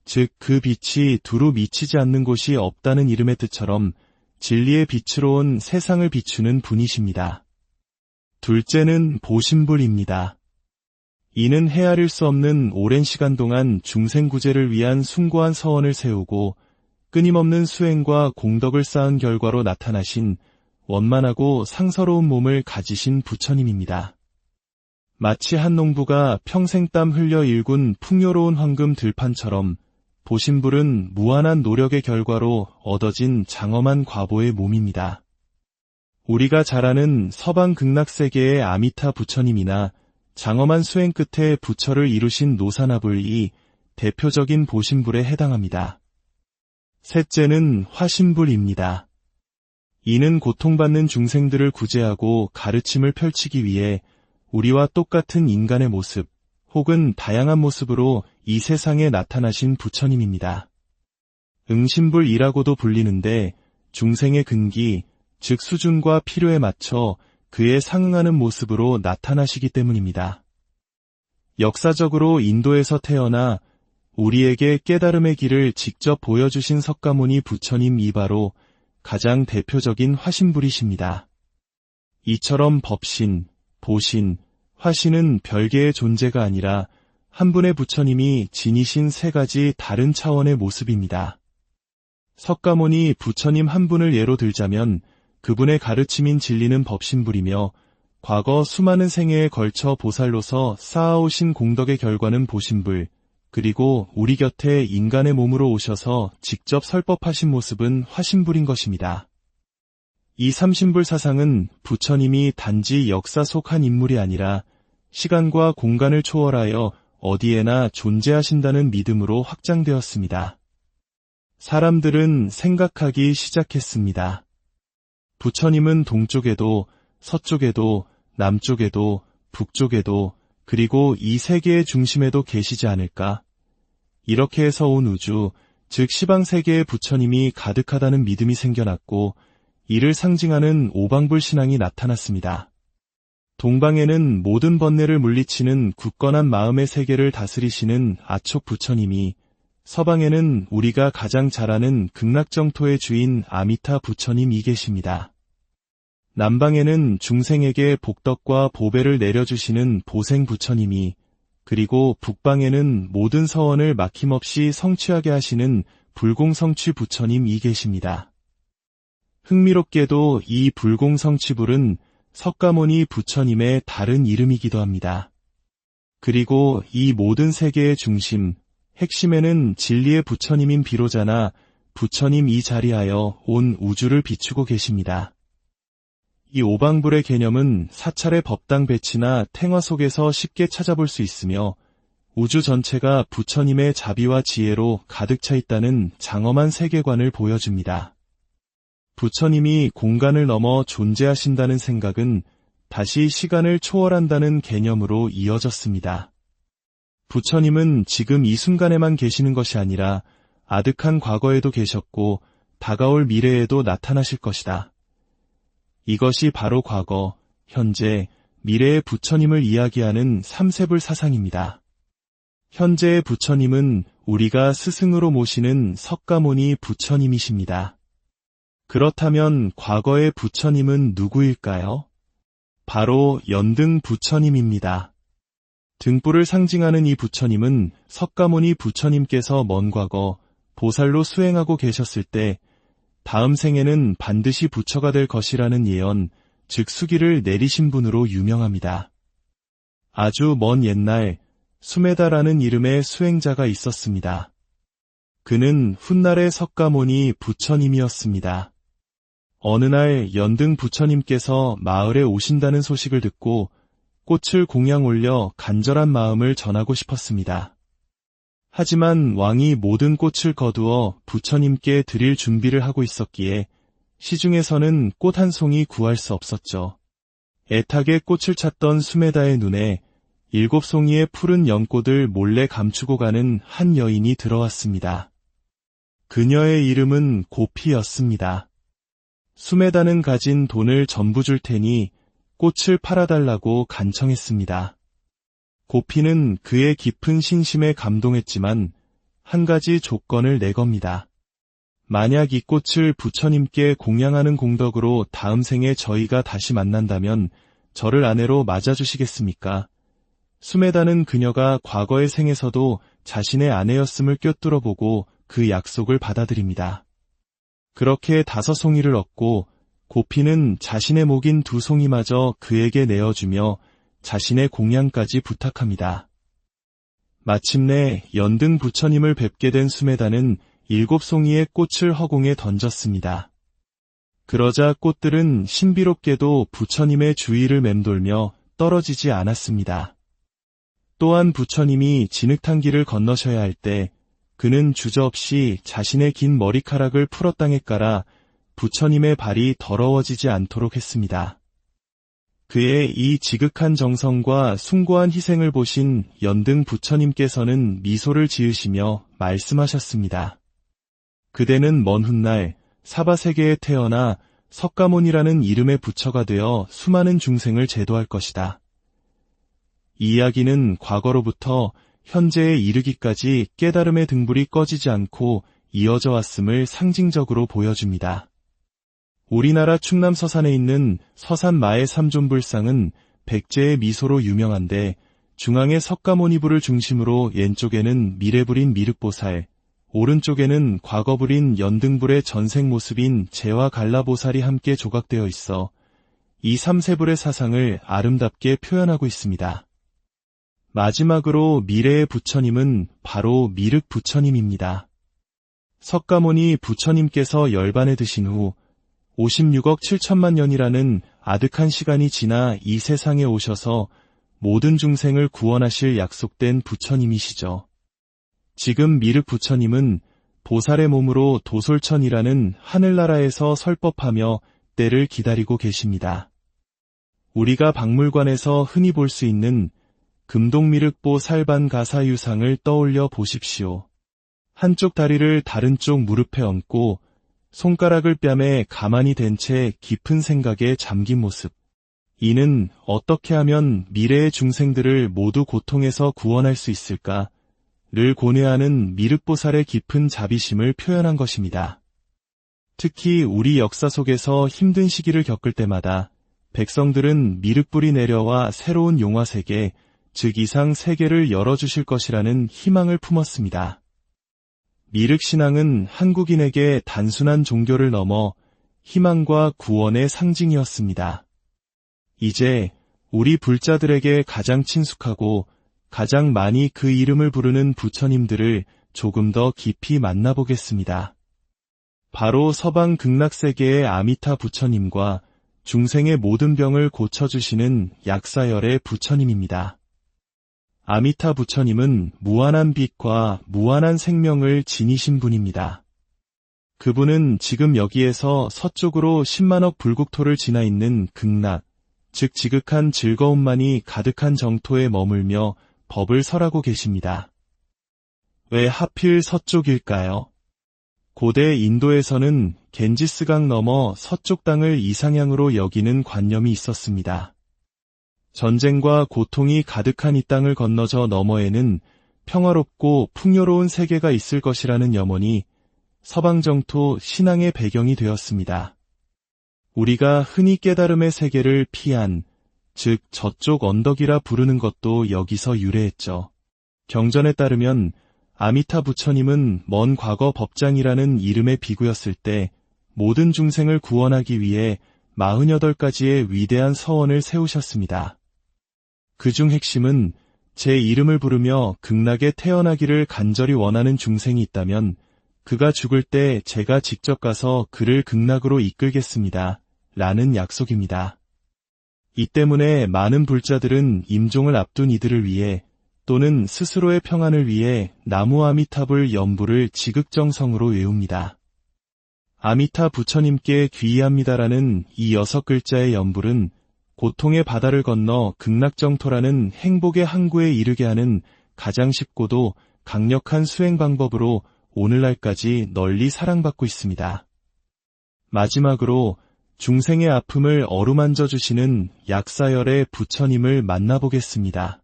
즉 그 빛이 두루 미치지 않는 곳이 없다는 이름의 뜻처럼 진리의 빛으로 온 세상을 비추는 분이십니다. 둘째는 보신불입니다. 이는 헤아릴 수 없는 오랜 시간 동안 중생구제를 위한 숭고한 서원을 세우고 끊임없는 수행과 공덕을 쌓은 결과로 나타나신 원만하고 상서로운 몸을 가지신 부처님입니다. 마치 한 농부가 평생 땀 흘려 일군 풍요로운 황금 들판처럼 보신불은 무한한 노력의 결과로 얻어진 장엄한 과보의 몸입니다. 우리가 잘 아는 서방 극락세계의 아미타 부처님이나 장엄한 수행 끝에 부처를 이루신 노사나불이 대표적인 보신불에 해당합니다. 셋째는 화신불입니다. 이는 고통받는 중생들을 구제하고 가르침을 펼치기 위해 우리와 똑같은 인간의 모습, 혹은 다양한 모습으로 이 세상에 나타나신 부처님입니다. 응신불이라고도 불리는데 중생의 근기, 즉 수준과 필요에 맞춰 그에 상응하는 모습으로 나타나시기 때문입니다. 역사적으로 인도에서 태어나 우리에게 깨달음의 길을 직접 보여주신 석가모니 부처님 이바로 가장 대표적인 화신불이십니다. 이처럼 법신, 보신, 화신은 별개의 존재가 아니라 한 분의 부처님이 지니신 세 가지 다른 차원의 모습입니다. 석가모니 부처님 한 분을 예로 들자면 그분의 가르침인 진리는 법신불이며 과거 수많은 생애에 걸쳐 보살로서 쌓아오신 공덕의 결과는 보신불, 그리고 우리 곁에 인간의 몸으로 오셔서 직접 설법하신 모습은 화신불인 것입니다. 이 삼신불 사상은 부처님이 단지 역사 속 한 인물이 아니라 시간과 공간을 초월하여 어디에나 존재하신다는 믿음으로 확장되었습니다. 사람들은 생각하기 시작했습니다. 부처님은 동쪽에도 서쪽에도 남쪽에도 북쪽에도 그리고 이 세계의 중심에도 계시지 않을까? 이렇게 해서 온 우주, 즉 시방세계에 부처님이 가득하다는 믿음이 생겨났고 이를 상징하는 오방불 신앙이 나타났습니다. 동방에는 모든 번뇌를 물리치는 굳건한 마음의 세계를 다스리시는 아촉 부처님이, 서방에는 우리가 가장 잘 아는 극락정토의 주인 아미타 부처님이 계십니다. 남방에는 중생에게 복덕과 보배를 내려주시는 보생 부처님이, 그리고 북방에는 모든 서원을 막힘없이 성취하게 하시는 불공성취 부처님이 계십니다. 흥미롭게도 이 불공성취불은 석가모니 부처님의 다른 이름이기도 합니다. 그리고 이 모든 세계의 중심, 핵심에는 진리의 부처님인 비로자나 부처님 이 자리하여 온 우주를 비추고 계십니다. 이 오방불의 개념은 사찰의 법당 배치나 탱화 속에서 쉽게 찾아볼 수 있으며 우주 전체가 부처님의 자비와 지혜로 가득 차 있다는 장엄한 세계관을 보여줍니다. 부처님이 공간을 넘어 존재하신다는 생각은 다시 시간을 초월한다는 개념으로 이어졌습니다. 부처님은 지금 이 순간에만 계시는 것이 아니라 아득한 과거에도 계셨고 다가올 미래에도 나타나실 것이다. 이것이 바로 과거, 현재, 미래의 부처님을 이야기하는 삼세불 사상입니다. 현재의 부처님은 우리가 스승으로 모시는 석가모니 부처님이십니다. 그렇다면 과거의 부처님은 누구일까요? 바로 연등 부처님입니다. 등불을 상징하는 이 부처님은 석가모니 부처님께서 먼 과거 보살로 수행하고 계셨을 때 다음 생에는 반드시 부처가 될 것이라는 예언, 즉 수기를 내리신 분으로 유명합니다. 아주 먼 옛날 수메다라는 이름의 수행자가 있었습니다. 그는 훗날의 석가모니 부처님이었습니다. 어느 날 연등 부처님께서 마을에 오신다는 소식을 듣고 꽃을 공양 올려 간절한 마음을 전하고 싶었습니다. 하지만 왕이 모든 꽃을 거두어 부처님께 드릴 준비를 하고 있었기에 시중에서는 꽃 한 송이 구할 수 없었죠. 애타게 꽃을 찾던 수메다의 눈에 7송이의 푸른 연꽃을 몰래 감추고 가는 한 여인이 들어왔습니다. 그녀의 이름은 고피였습니다. 수메다는 가진 돈을 전부 줄 테니 꽃을 팔아달라고 간청했습니다. 고피는 그의 깊은 신심에 감동했지만 한 가지 조건을 내겁니다. 만약 이 꽃을 부처님께 공양하는 공덕으로 다음 생에 저희가 다시 만난다면 저를 아내로 맞아주시겠습니까? 수메다는 그녀가 과거의 생에서도 자신의 아내였음을 꿰뚫어보고 그 약속을 받아들입니다. 그렇게 5송이를 얻고 고피는 자신의 목인 2송이마저 그에게 내어주며 자신의 공양까지 부탁합니다. 마침내 연등 부처님을 뵙게 된 수메다는 7송이의 꽃을 허공에 던졌습니다. 그러자 꽃들은 신비롭게도 부처님의 주위를 맴돌며 떨어지지 않았습니다. 또한 부처님이 진흙탕길을 건너셔야 할 때 그는 주저없이 자신의 긴 머리카락을 풀어 땅에 깔아 부처님의 발이 더러워지지 않도록 했습니다. 그의 이 지극한 정성과 숭고한 희생을 보신 연등 부처님께서는 미소를 지으시며 말씀하셨습니다. 그대는 먼 훗날 사바세계에 태어나 석가모니라는 이름의 부처가 되어 수많은 중생을 제도할 것이다. 이 이야기는 과거로부터 현재에 이르기까지 깨달음의 등불이 꺼지지 않고 이어져 왔음을 상징적으로 보여줍니다. 우리나라 충남 서산에 있는 서산 마의 삼존불상은 백제의 미소로 유명한데 중앙에 석가모니불을 중심으로 왼쪽에는 미래불인 미륵보살, 오른쪽에는 과거불인 연등불의 전생 모습인 재와 갈라보살이 함께 조각되어 있어 이 삼세불의 사상을 아름답게 표현하고 있습니다. 마지막으로 미래의 부처님은 바로 미륵 부처님입니다. 석가모니 부처님께서 열반에 드신 후 56억 7천만 년이라는 아득한 시간이 지나 이 세상에 오셔서 모든 중생을 구원하실 약속된 부처님이시죠. 지금 미륵 부처님은 보살의 몸으로 도솔천이라는 하늘나라에서 설법하며 때를 기다리고 계십니다. 우리가 박물관에서 흔히 볼 수 있는 금동미륵보 살반 가사유상을 떠올려 보십시오. 한쪽 다리를 다른 쪽 무릎에 얹고 손가락을 뺨에 가만히 댄 채 깊은 생각에 잠긴 모습. 이는 어떻게 하면 미래의 중생들을 모두 고통에서 구원할 수 있을까를 고뇌하는 미륵보살의 깊은 자비심을 표현한 것입니다. 특히 우리 역사 속에서 힘든 시기를 겪을 때마다 백성들은 미륵불이 내려와 새로운 용화세계, 즉 이상 세계를 열어주실 것이라는 희망을 품었습니다. 미륵신앙은 한국인에게 단순한 종교를 넘어 희망과 구원의 상징이었습니다. 이제 우리 불자들에게 가장 친숙하고 가장 많이 그 이름을 부르는 부처님들을 조금 더 깊이 만나보겠습니다. 바로 서방 극락세계의 아미타 부처님과 중생의 모든 병을 고쳐주시는 약사열의 부처님입니다. 아미타 부처님은 무한한 빛과 무한한 생명을 지니신 분입니다. 그분은 지금 여기에서 서쪽으로 10만억 불국토를 지나 있는 극락, 즉 지극한 즐거움만이 가득한 정토에 머물며 법을 설하고 계십니다. 왜 하필 서쪽일까요? 고대 인도에서는 겐지스강 넘어 서쪽 땅을 이상향으로 여기는 관념이 있었습니다. 전쟁과 고통이 가득한 이 땅을 건너저 너머에는 평화롭고 풍요로운 세계가 있을 것이라는 염원이 서방정토 신앙의 배경이 되었습니다. 우리가 흔히 깨달음의 세계를 피안, 즉 저쪽 언덕이라 부르는 것도 여기서 유래했죠. 경전에 따르면 아미타 부처님은 먼 과거 법장이라는 이름의 비구였을 때 모든 중생을 구원하기 위해 48가지의 위대한 서원을 세우셨습니다. 그중 핵심은 제 이름을 부르며 극락에 태어나기를 간절히 원하는 중생이 있다면 그가 죽을 때 제가 직접 가서 그를 극락으로 이끌겠습니다. 라는 약속입니다. 이 때문에 많은 불자들은 임종을 앞둔 이들을 위해 또는 스스로의 평안을 위해 나무 아미타불 연부를 지극정성으로 외웁니다. 아미타 부처님께 귀의합니다라는 이 6글자의 연불은 고통의 바다를 건너 극락정토라는 행복의 항구에 이르게 하는 가장 쉽고도 강력한 수행 방법으로 오늘날까지 널리 사랑받고 있습니다. 마지막으로 중생의 아픔을 어루만져 주시는 약사열의 부처님을 만나보겠습니다.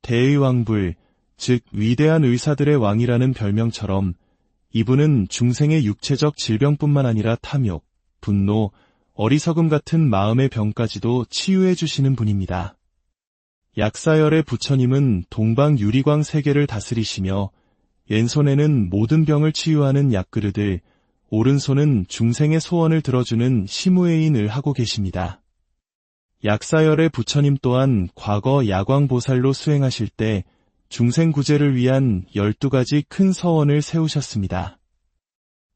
대의왕불, 즉 위대한 의사들의 왕이라는 별명처럼 이분은 중생의 육체적 질병뿐만 아니라 탐욕, 분노, 어리석음 같은 마음의 병까지도 치유해 주시는 분입니다. 약사열의 부처님은 동방 유리광 세계를 다스리시며 왼손에는 모든 병을 치유하는 약그릇을, 오른손은 중생의 소원을 들어주는 시무회인을 하고 계십니다. 약사열의 부처님 또한 과거 야광보살로 수행하실 때 중생 구제를 위한 12가지 큰 서원을 세우셨습니다.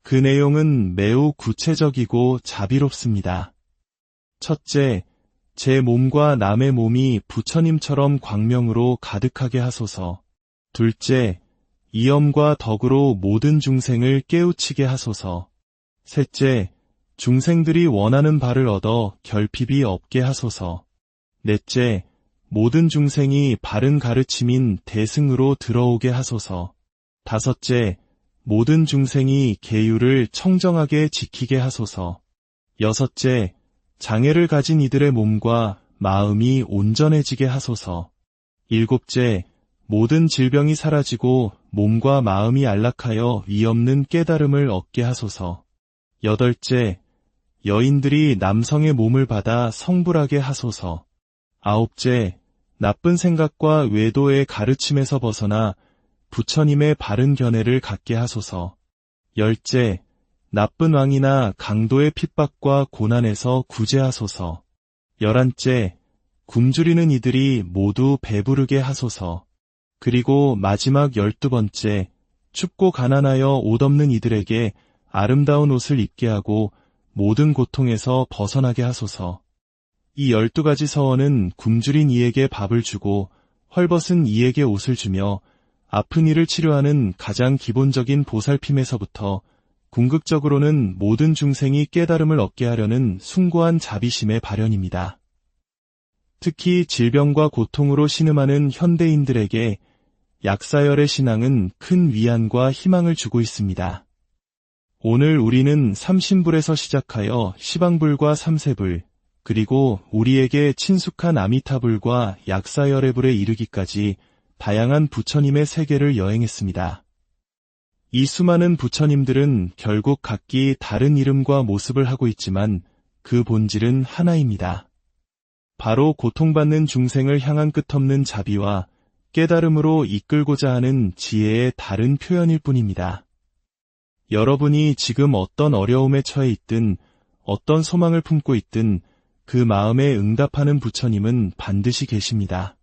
그 내용은 매우 구체적이고 자비롭습니다. 첫째, 제 몸과 남의 몸이 부처님처럼 광명으로 가득하게 하소서. 둘째, 이엄과 덕으로 모든 중생을 깨우치게 하소서. 셋째, 중생들이 원하는 바를 얻어 결핍이 없게 하소서. 넷째, 모든 중생이 바른 가르침인 대승으로 들어오게 하소서. 다섯째, 모든 중생이 계율을 청정하게 지키게 하소서. 여섯째, 장애를 가진 이들의 몸과 마음이 온전해지게 하소서. 일곱째, 모든 질병이 사라지고 몸과 마음이 안락하여 위없는 깨달음을 얻게 하소서. 여덟째, 여인들이 남성의 몸을 받아 성불하게 하소서. 아홉째, 나쁜 생각과 외도의 가르침에서 벗어나 부처님의 바른 견해를 갖게 하소서. 열째, 나쁜 왕이나 강도의 핍박과 고난에서 구제하소서. 11째, 굶주리는 이들이 모두 배부르게 하소서. 그리고 마지막 12번째, 춥고 가난하여 옷 없는 이들에게 아름다운 옷을 입게 하고 모든 고통에서 벗어나게 하소서. 이 12가지 서원은 굶주린 이에게 밥을 주고 헐벗은 이에게 옷을 주며 아픈 이를 치료하는 가장 기본적인 보살핌에서부터 궁극적으로는 모든 중생이 깨달음을 얻게 하려는 숭고한 자비심의 발현입니다. 특히 질병과 고통으로 신음하는 현대인들에게 약사열의 신앙은 큰 위안과 희망을 주고 있습니다. 오늘 우리는 삼신불에서 시작하여 시방불과 삼세불, 그리고 우리에게 친숙한 아미타불과 약사열의 불에 이르기까지 다양한 부처님의 세계를 여행했습니다. 이 수많은 부처님들은 결국 각기 다른 이름과 모습을 하고 있지만 그 본질은 하나입니다. 바로 고통받는 중생을 향한 끝없는 자비와 깨달음으로 이끌고자 하는 지혜의 다른 표현일 뿐입니다. 여러분이 지금 어떤 어려움에 처해 있든 어떤 소망을 품고 있든 그 마음에 응답하는 부처님은 반드시 계십니다.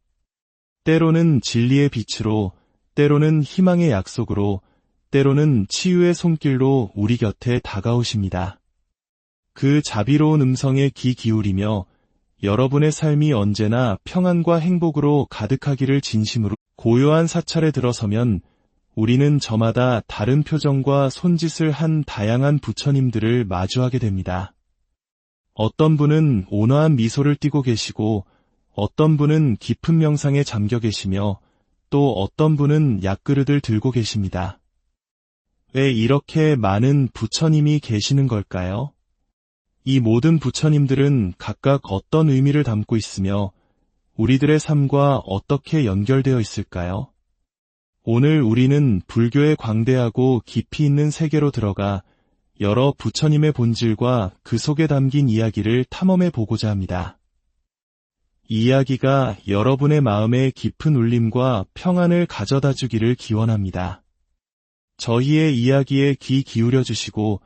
때로는 진리의 빛으로, 때로는 희망의 약속으로, 때로는 치유의 손길로 우리 곁에 다가오십니다. 그 자비로운 음성에 귀 기울이며 여러분의 삶이 언제나 평안과 행복으로 가득하기를 진심으로 고요한 사찰에 들어서면 우리는 저마다 다른 표정과 손짓을 한 다양한 부처님들을 마주하게 됩니다. 어떤 분은 온화한 미소를 띠고 계시고 어떤 분은 깊은 명상에 잠겨 계시며 또 어떤 분은 약그릇을 들고 계십니다. 왜 이렇게 많은 부처님이 계시는 걸까요? 이 모든 부처님들은 각각 어떤 의미를 담고 있으며 우리들의 삶과 어떻게 연결되어 있을까요? 오늘 우리는 불교의 광대하고 깊이 있는 세계로 들어가 여러 부처님의 본질과 그 속에 담긴 이야기를 탐험해 보고자 합니다. 이 이야기가 여러분의 마음에 깊은 울림과 평안을 가져다 주기를 기원합니다. 저희의 이야기에 귀 기울여 주시고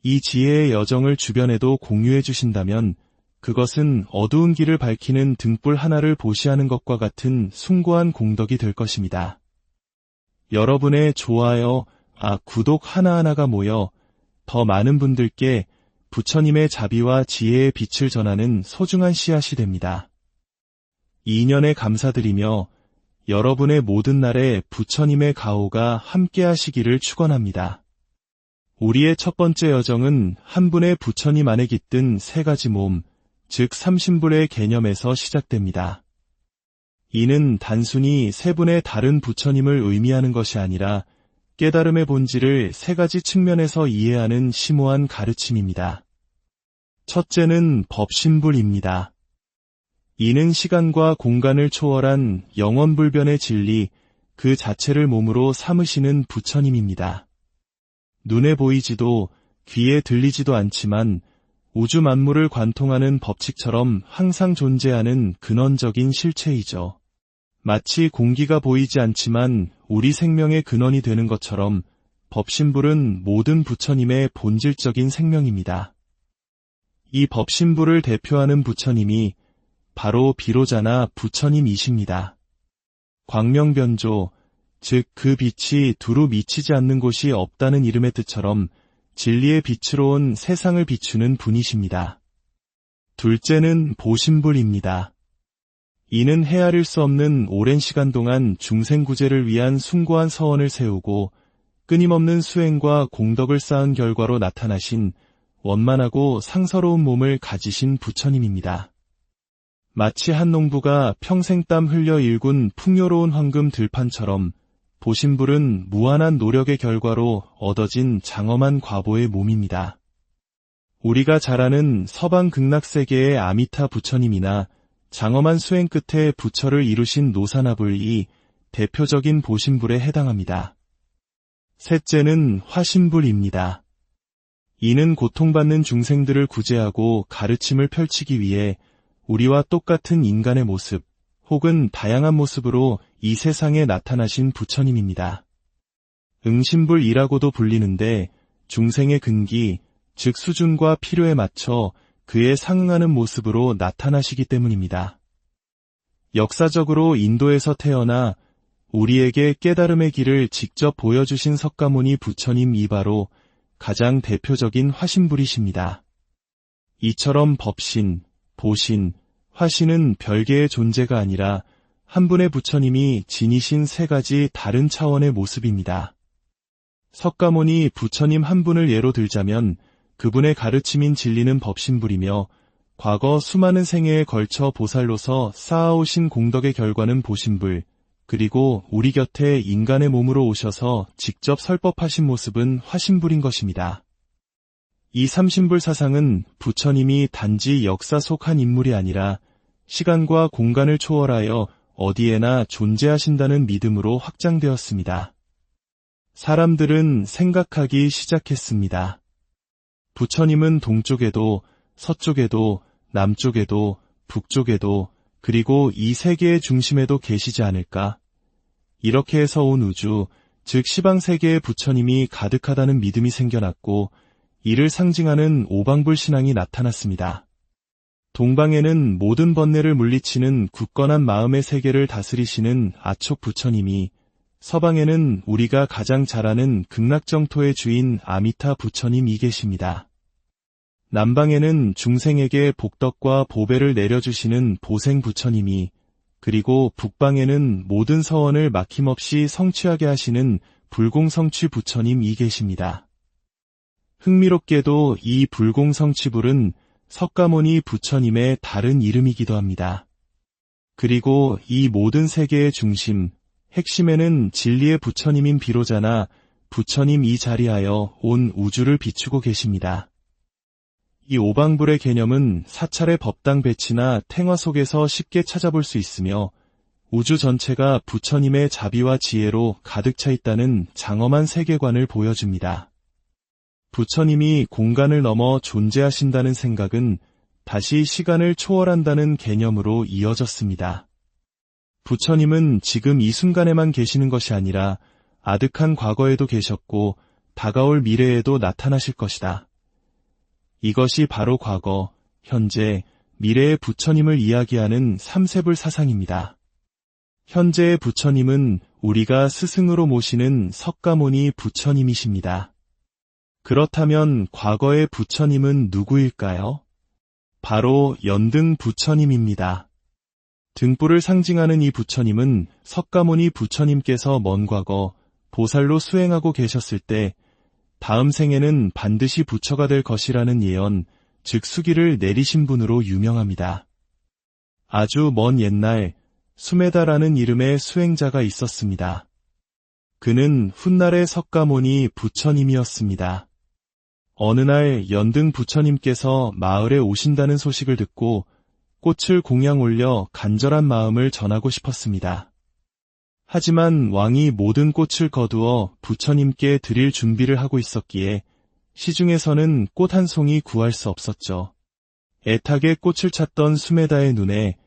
이 지혜의 여정을 주변에도 공유해 주신다면 그것은 어두운 길을 밝히는 등불 하나를 보시하는 것과 같은 숭고한 공덕이 될 것입니다. 여러분의 좋아요, 구독 하나하나가 모여 더 많은 분들께 부처님의 자비와 지혜의 빛을 전하는 소중한 씨앗이 됩니다. 이 인연에 감사드리며 여러분의 모든 날에 부처님의 가호가 함께 하시기를 축원합니다. 우리의 첫 번째 여정은 한 분의 부처님 안에 깃든 세 가지 몸, 즉 삼신불의 개념에서 시작됩니다. 이는 단순히 세 분의 다른 부처님을 의미하는 것이 아니라 깨달음의 본질을 세 가지 측면에서 이해하는 심오한 가르침입니다. 첫째는 법신불입니다. 이는 시간과 공간을 초월한 영원불변의 진리, 그 자체를 몸으로 삼으시는 부처님입니다. 눈에 보이지도 귀에 들리지도 않지만 우주 만물을 관통하는 법칙처럼 항상 존재하는 근원적인 실체이죠. 마치 공기가 보이지 않지만 우리 생명의 근원이 되는 것처럼 법신불은 모든 부처님의 본질적인 생명입니다. 이 법신불을 대표하는 부처님이 바로 비로자나 부처님이십니다. 광명변조, 즉 그 빛이 두루 미치지 않는 곳이 없다는 이름의 뜻처럼 진리의 빛으로 온 세상을 비추는 분이십니다. 둘째는 보신불입니다. 이는 헤아릴 수 없는 오랜 시간 동안 중생구제를 위한 숭고한 서원을 세우고 끊임없는 수행과 공덕을 쌓은 결과로 나타나신 원만하고 상서로운 몸을 가지신 부처님입니다. 마치 한 농부가 평생 땀 흘려 일군 풍요로운 황금 들판처럼 보신불은 무한한 노력의 결과로 얻어진 장엄한 과보의 몸입니다. 우리가 잘 아는 서방 극락세계의 아미타 부처님이나 장엄한 수행 끝에 부처를 이루신 노사나불이 대표적인 보신불에 해당합니다. 셋째는 화신불입니다. 이는 고통받는 중생들을 구제하고 가르침을 펼치기 위해 우리와 똑같은 인간의 모습, 혹은 다양한 모습으로 이 세상에 나타나신 부처님입니다. 응신불이라고도 불리는데 중생의 근기, 즉 수준과 필요에 맞춰 그에 상응하는 모습으로 나타나시기 때문입니다. 역사적으로 인도에서 태어나 우리에게 깨달음의 길을 직접 보여주신 석가모니 부처님이 바로 가장 대표적인 화신불이십니다. 이처럼 법신, 보신, 화신은 별개의 존재가 아니라 한 분의 부처님이 지니신 세 가지 다른 차원의 모습입니다. 석가모니 부처님 한 분을 예로 들자면 그분의 가르침인 진리는 법신불이며 과거 수많은 생애에 걸쳐 보살로서 쌓아오신 공덕의 결과는 보신불, 그리고 우리 곁에 인간의 몸으로 오셔서 직접 설법하신 모습은 화신불인 것입니다. 이 삼신불 사상은 부처님이 단지 역사 속 한 인물이 아니라 시간과 공간을 초월하여 어디에나 존재하신다는 믿음으로 확장되었습니다. 사람들은 생각하기 시작했습니다. 부처님은 동쪽에도 서쪽에도 남쪽에도 북쪽에도 그리고 이 세계의 중심에도 계시지 않을까? 이렇게 해서 온 우주, 즉 시방세계의 부처님이 가득하다는 믿음이 생겨났고 이를 상징하는 오방불 신앙이 나타났습니다. 동방에는 모든 번뇌를 물리치는 굳건한 마음의 세계를 다스리시는 아촉 부처님이, 서방에는 우리가 가장 잘 아는 극락정토의 주인 아미타 부처님이 계십니다. 남방에는 중생에게 복덕과 보배를 내려주시는 보생 부처님이, 그리고 북방에는 모든 서원을 막힘없이 성취하게 하시는 불공성취 부처님이 계십니다. 흥미롭게도 이 불공성취불은 석가모니 부처님의 다른 이름이기도 합니다. 그리고 이 모든 세계의 중심, 핵심에는 진리의 부처님인 비로자나 부처님 이 자리하여 온 우주를 비추고 계십니다. 이 오방불의 개념은 사찰의 법당 배치나 탱화 속에서 쉽게 찾아볼 수 있으며 우주 전체가 부처님의 자비와 지혜로 가득 차 있다는 장엄한 세계관을 보여줍니다. 부처님이 공간을 넘어 존재하신다는 생각은 다시 시간을 초월한다는 개념으로 이어졌습니다. 부처님은 지금 이 순간에만 계시는 것이 아니라 아득한 과거에도 계셨고 다가올 미래에도 나타나실 것이다. 이것이 바로 과거, 현재, 미래의 부처님을 이야기하는 삼세불 사상입니다. 현재의 부처님은 우리가 스승으로 모시는 석가모니 부처님이십니다. 그렇다면 과거의 부처님은 누구일까요? 바로 연등 부처님입니다. 등불을 상징하는 이 부처님은 석가모니 부처님께서 먼 과거 보살로 수행하고 계셨을 때 다음 생에는 반드시 부처가 될 것이라는 예언, 즉 수기를 내리신 분으로 유명합니다. 아주 먼 옛날 수메다라는 이름의 수행자가 있었습니다. 그는 훗날의 석가모니 부처님이었습니다. 어느 날 연등 부처님께서 마을에 오신다는 소식을 듣고 꽃을 공양 올려 간절한 마음을 전하고 싶었습니다. 하지만 왕이 모든 꽃을 거두어 부처님께 드릴 준비를 하고 있었기에 시중에서는 꽃 한 송이 구할 수 없었죠. 애타게 꽃을 찾던 수메다의 눈에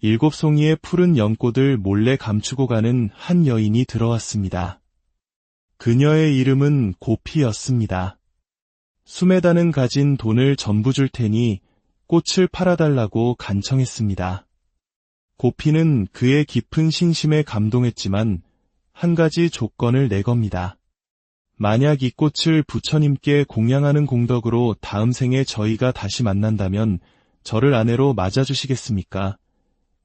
7송이의 푸른 연꽃을 몰래 감추고 가는 한 여인이 들어왔습니다. 그녀의 이름은 고피였습니다. 수메다는 가진 돈을 전부 줄 테니 꽃을 팔아달라고 간청했습니다. 고피는 그의 깊은 신심에 감동했지만 한 가지 조건을 내겁니다. 만약 이 꽃을 부처님께 공양하는 공덕으로 다음 생에 저희가 다시 만난다면 저를 아내로 맞아주시겠습니까?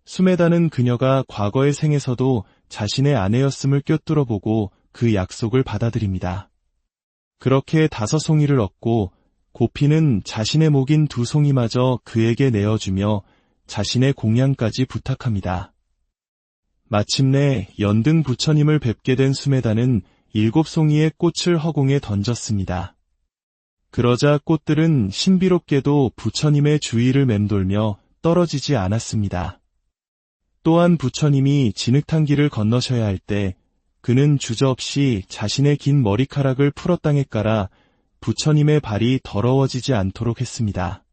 수메다는 그녀가 과거의 생에서도 자신의 아내였음을 꿰뚫어 보고 그 약속을 받아들입니다. 그렇게 5송이를 얻고 고피는 자신의 목인 2송이마저 그에게 내어주며 자신의 공양까지 부탁합니다. 마침내 연등 부처님을 뵙게 된 수메다는 7송이의 꽃을 허공에 던졌습니다. 그러자 꽃들은 신비롭게도 부처님의 주위를 맴돌며 떨어지지 않았습니다. 또한 부처님이 진흙탕 길을 건너셔야 할 때 그는 주저없이 자신의 긴 머리카락을 풀어 땅에 깔아 부처님의 발이 더러워지지 않도록 했습니다.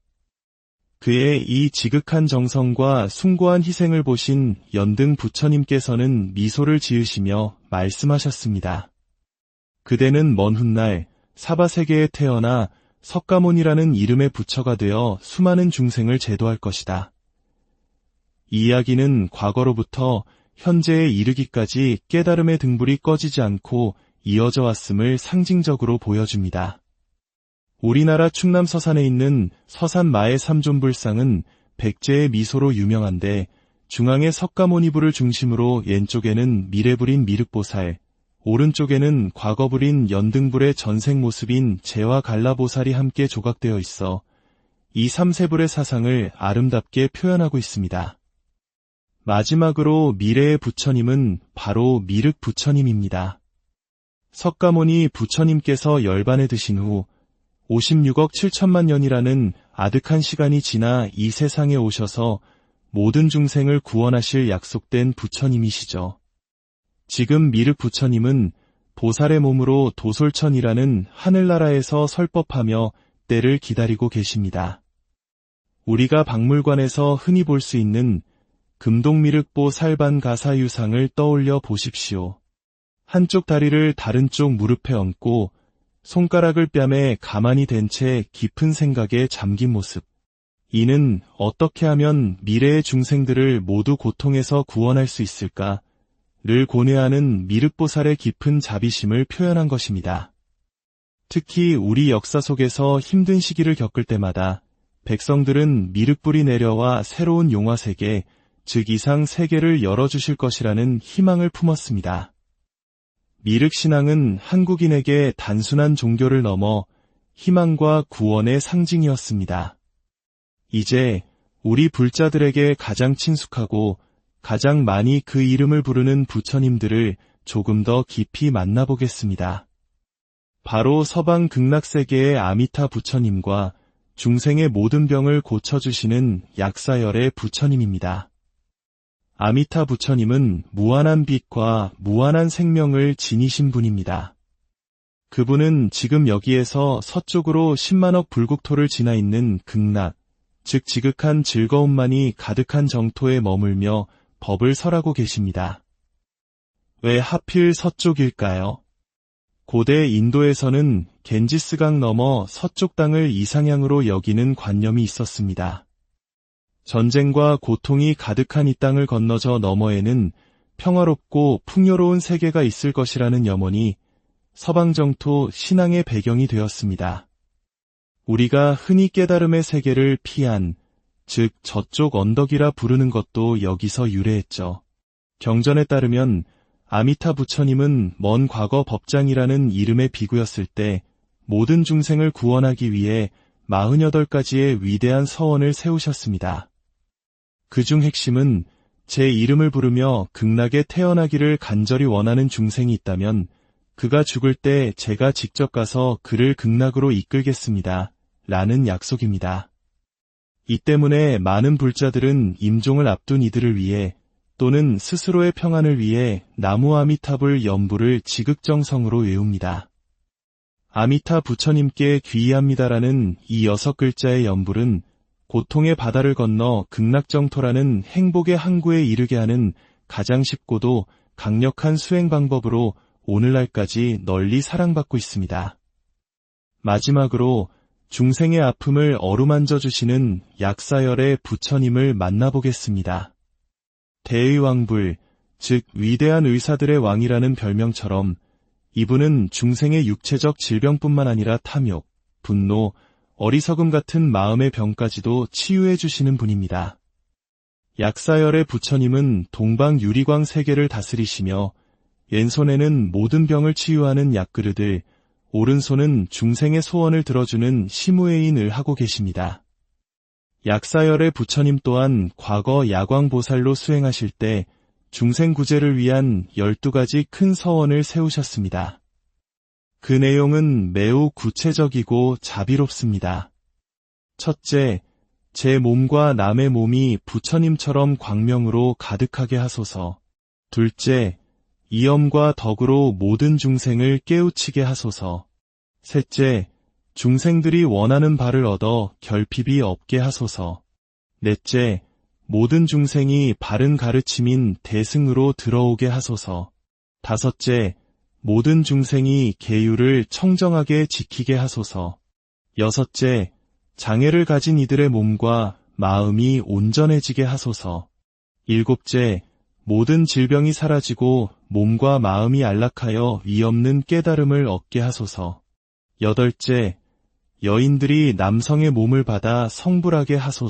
그의 이 지극한 정성과 숭고한 희생을 보신 연등 부처님께서는 미소를 지으시며 말씀하셨습니다. 그대는 먼 훗날 사바세계에 태어나 석가모니라는 이름의 부처가 되어 수많은 중생을 제도할 것이다. 이 이야기는 과거로부터 현재에 이르기까지 깨달음의 등불이 꺼지지 않고 이어져 왔음을 상징적으로 보여줍니다. 우리나라 충남 서산에 있는 서산 마의 삼존불상은 백제의 미소로 유명한데 중앙에 석가모니불을 중심으로 왼쪽에는 미래불인 미륵보살, 오른쪽에는 과거불인 연등불의 전생 모습인 재와 갈라보살이 함께 조각되어 있어 이 삼세불의 사상을 아름답게 표현하고 있습니다. 마지막으로 미래의 부처님은 바로 미륵 부처님입니다. 석가모니 부처님께서 열반에 드신 후 56억 7천만 년이라는 아득한 시간이 지나 이 세상에 오셔서 모든 중생을 구원하실 약속된 부처님이시죠. 지금 미륵 부처님은 보살의 몸으로 도솔천이라는 하늘나라에서 설법하며 때를 기다리고 계십니다. 우리가 박물관에서 흔히 볼 수 있는 금동미륵보 살반가사유상을 떠올려 보십시오. 한쪽 다리를 다른 쪽 무릎에 얹고 손가락을 뺨에 가만히 댄 채 깊은 생각에 잠긴 모습. 이는 어떻게 하면 미래의 중생들을 모두 고통에서 구원할 수 있을까를 고뇌하는 미륵보살의 깊은 자비심을 표현한 것입니다. 특히 우리 역사 속에서 힘든 시기를 겪을 때마다 백성들은 미륵불이 내려와 새로운 용화세계, 즉 이상 세계를 열어주실 것이라는 희망을 품었습니다. 미륵신앙은 한국인에게 단순한 종교를 넘어 희망과 구원의 상징이었습니다. 이제 우리 불자들에게 가장 친숙하고 가장 많이 그 이름을 부르는 부처님들을 조금 더 깊이 만나보겠습니다. 바로 서방 극락세계의 아미타 부처님과 중생의 모든 병을 고쳐주시는 약사열의 부처님입니다. 아미타 부처님은 무한한 빛과 무한한 생명을 지니신 분입니다. 그분은 지금 여기에서 서쪽으로 10만억 불국토를 지나 있는 극락, 즉 지극한 즐거움만이 가득한 정토에 머물며 법을 설하고 계십니다. 왜 하필 서쪽일까요? 고대 인도에서는 겐지스강 넘어 서쪽 땅을 이상향으로 여기는 관념이 있었습니다. 전쟁과 고통이 가득한 이 땅을 건너저 너머에는 평화롭고 풍요로운 세계가 있을 것이라는 염원이 서방정토 신앙의 배경이 되었습니다. 우리가 흔히 깨달음의 세계를 피안, 즉 저쪽 언덕이라 부르는 것도 여기서 유래했죠. 경전에 따르면 아미타 부처님은 먼 과거 법장이라는 이름의 비구였을 때 모든 중생을 구원하기 위해 48가지의 위대한 서원을 세우셨습니다. 그중 핵심은 제 이름을 부르며 극락에 태어나기를 간절히 원하는 중생이 있다면 그가 죽을 때 제가 직접 가서 그를 극락으로 이끌겠습니다. 라는 약속입니다. 이 때문에 많은 불자들은 임종을 앞둔 이들을 위해 또는 스스로의 평안을 위해 나무 아미타불 연불을 지극정성으로 외웁니다. 아미타 부처님께 귀의합니다라는 이 6글자의 연불은 고통의 바다를 건너 극락정토라는 행복의 항구에 이르게 하는 가장 쉽고도 강력한 수행 방법으로 오늘날까지 널리 사랑받고 있습니다. 마지막으로 중생의 아픔을 어루만져 주시는 약사열의 부처님을 만나보겠습니다. 대의왕불, 즉 위대한 의사들의 왕이라는 별명처럼 이분은 중생의 육체적 질병뿐만 아니라 탐욕, 분노, 어리석음 같은 마음의 병까지도 치유해 주시는 분입니다. 약사열의 부처님은 동방 유리광 세계를 다스리시며 왼손에는 모든 병을 치유하는 약그릇을, 오른손은 중생의 소원을 들어주는 시무회인을 하고 계십니다. 약사열의 부처님 또한 과거 야광보살로 수행하실 때 중생 구제를 위한 12가지 큰 서원을 세우셨습니다. 그 내용은 매우 구체적이고 자비롭습니다. 첫째, 제 몸과 남의 몸이 부처님처럼 광명으로 가득하게 하소서. 둘째, 이엄과 덕으로 모든 중생을 깨우치게 하소서. 셋째, 중생들이 원하는 바를 얻어 결핍이 없게 하소서. 넷째, 모든 중생이 바른 가르침인 대승으로 들어오게 하소서. 다섯째, 모든 중생이 계율을 청정하게 지키게 하소서. 6째, 장애를 가진 이들의 몸과 마음이 온전해지게 하소서. 7째, 모든 질병이 사라지고 몸과 마음이 안락하여 위없는 깨달음을 얻게 하소서. 8째, 여인들이 남성의 몸을 받아 성불하게 하소서.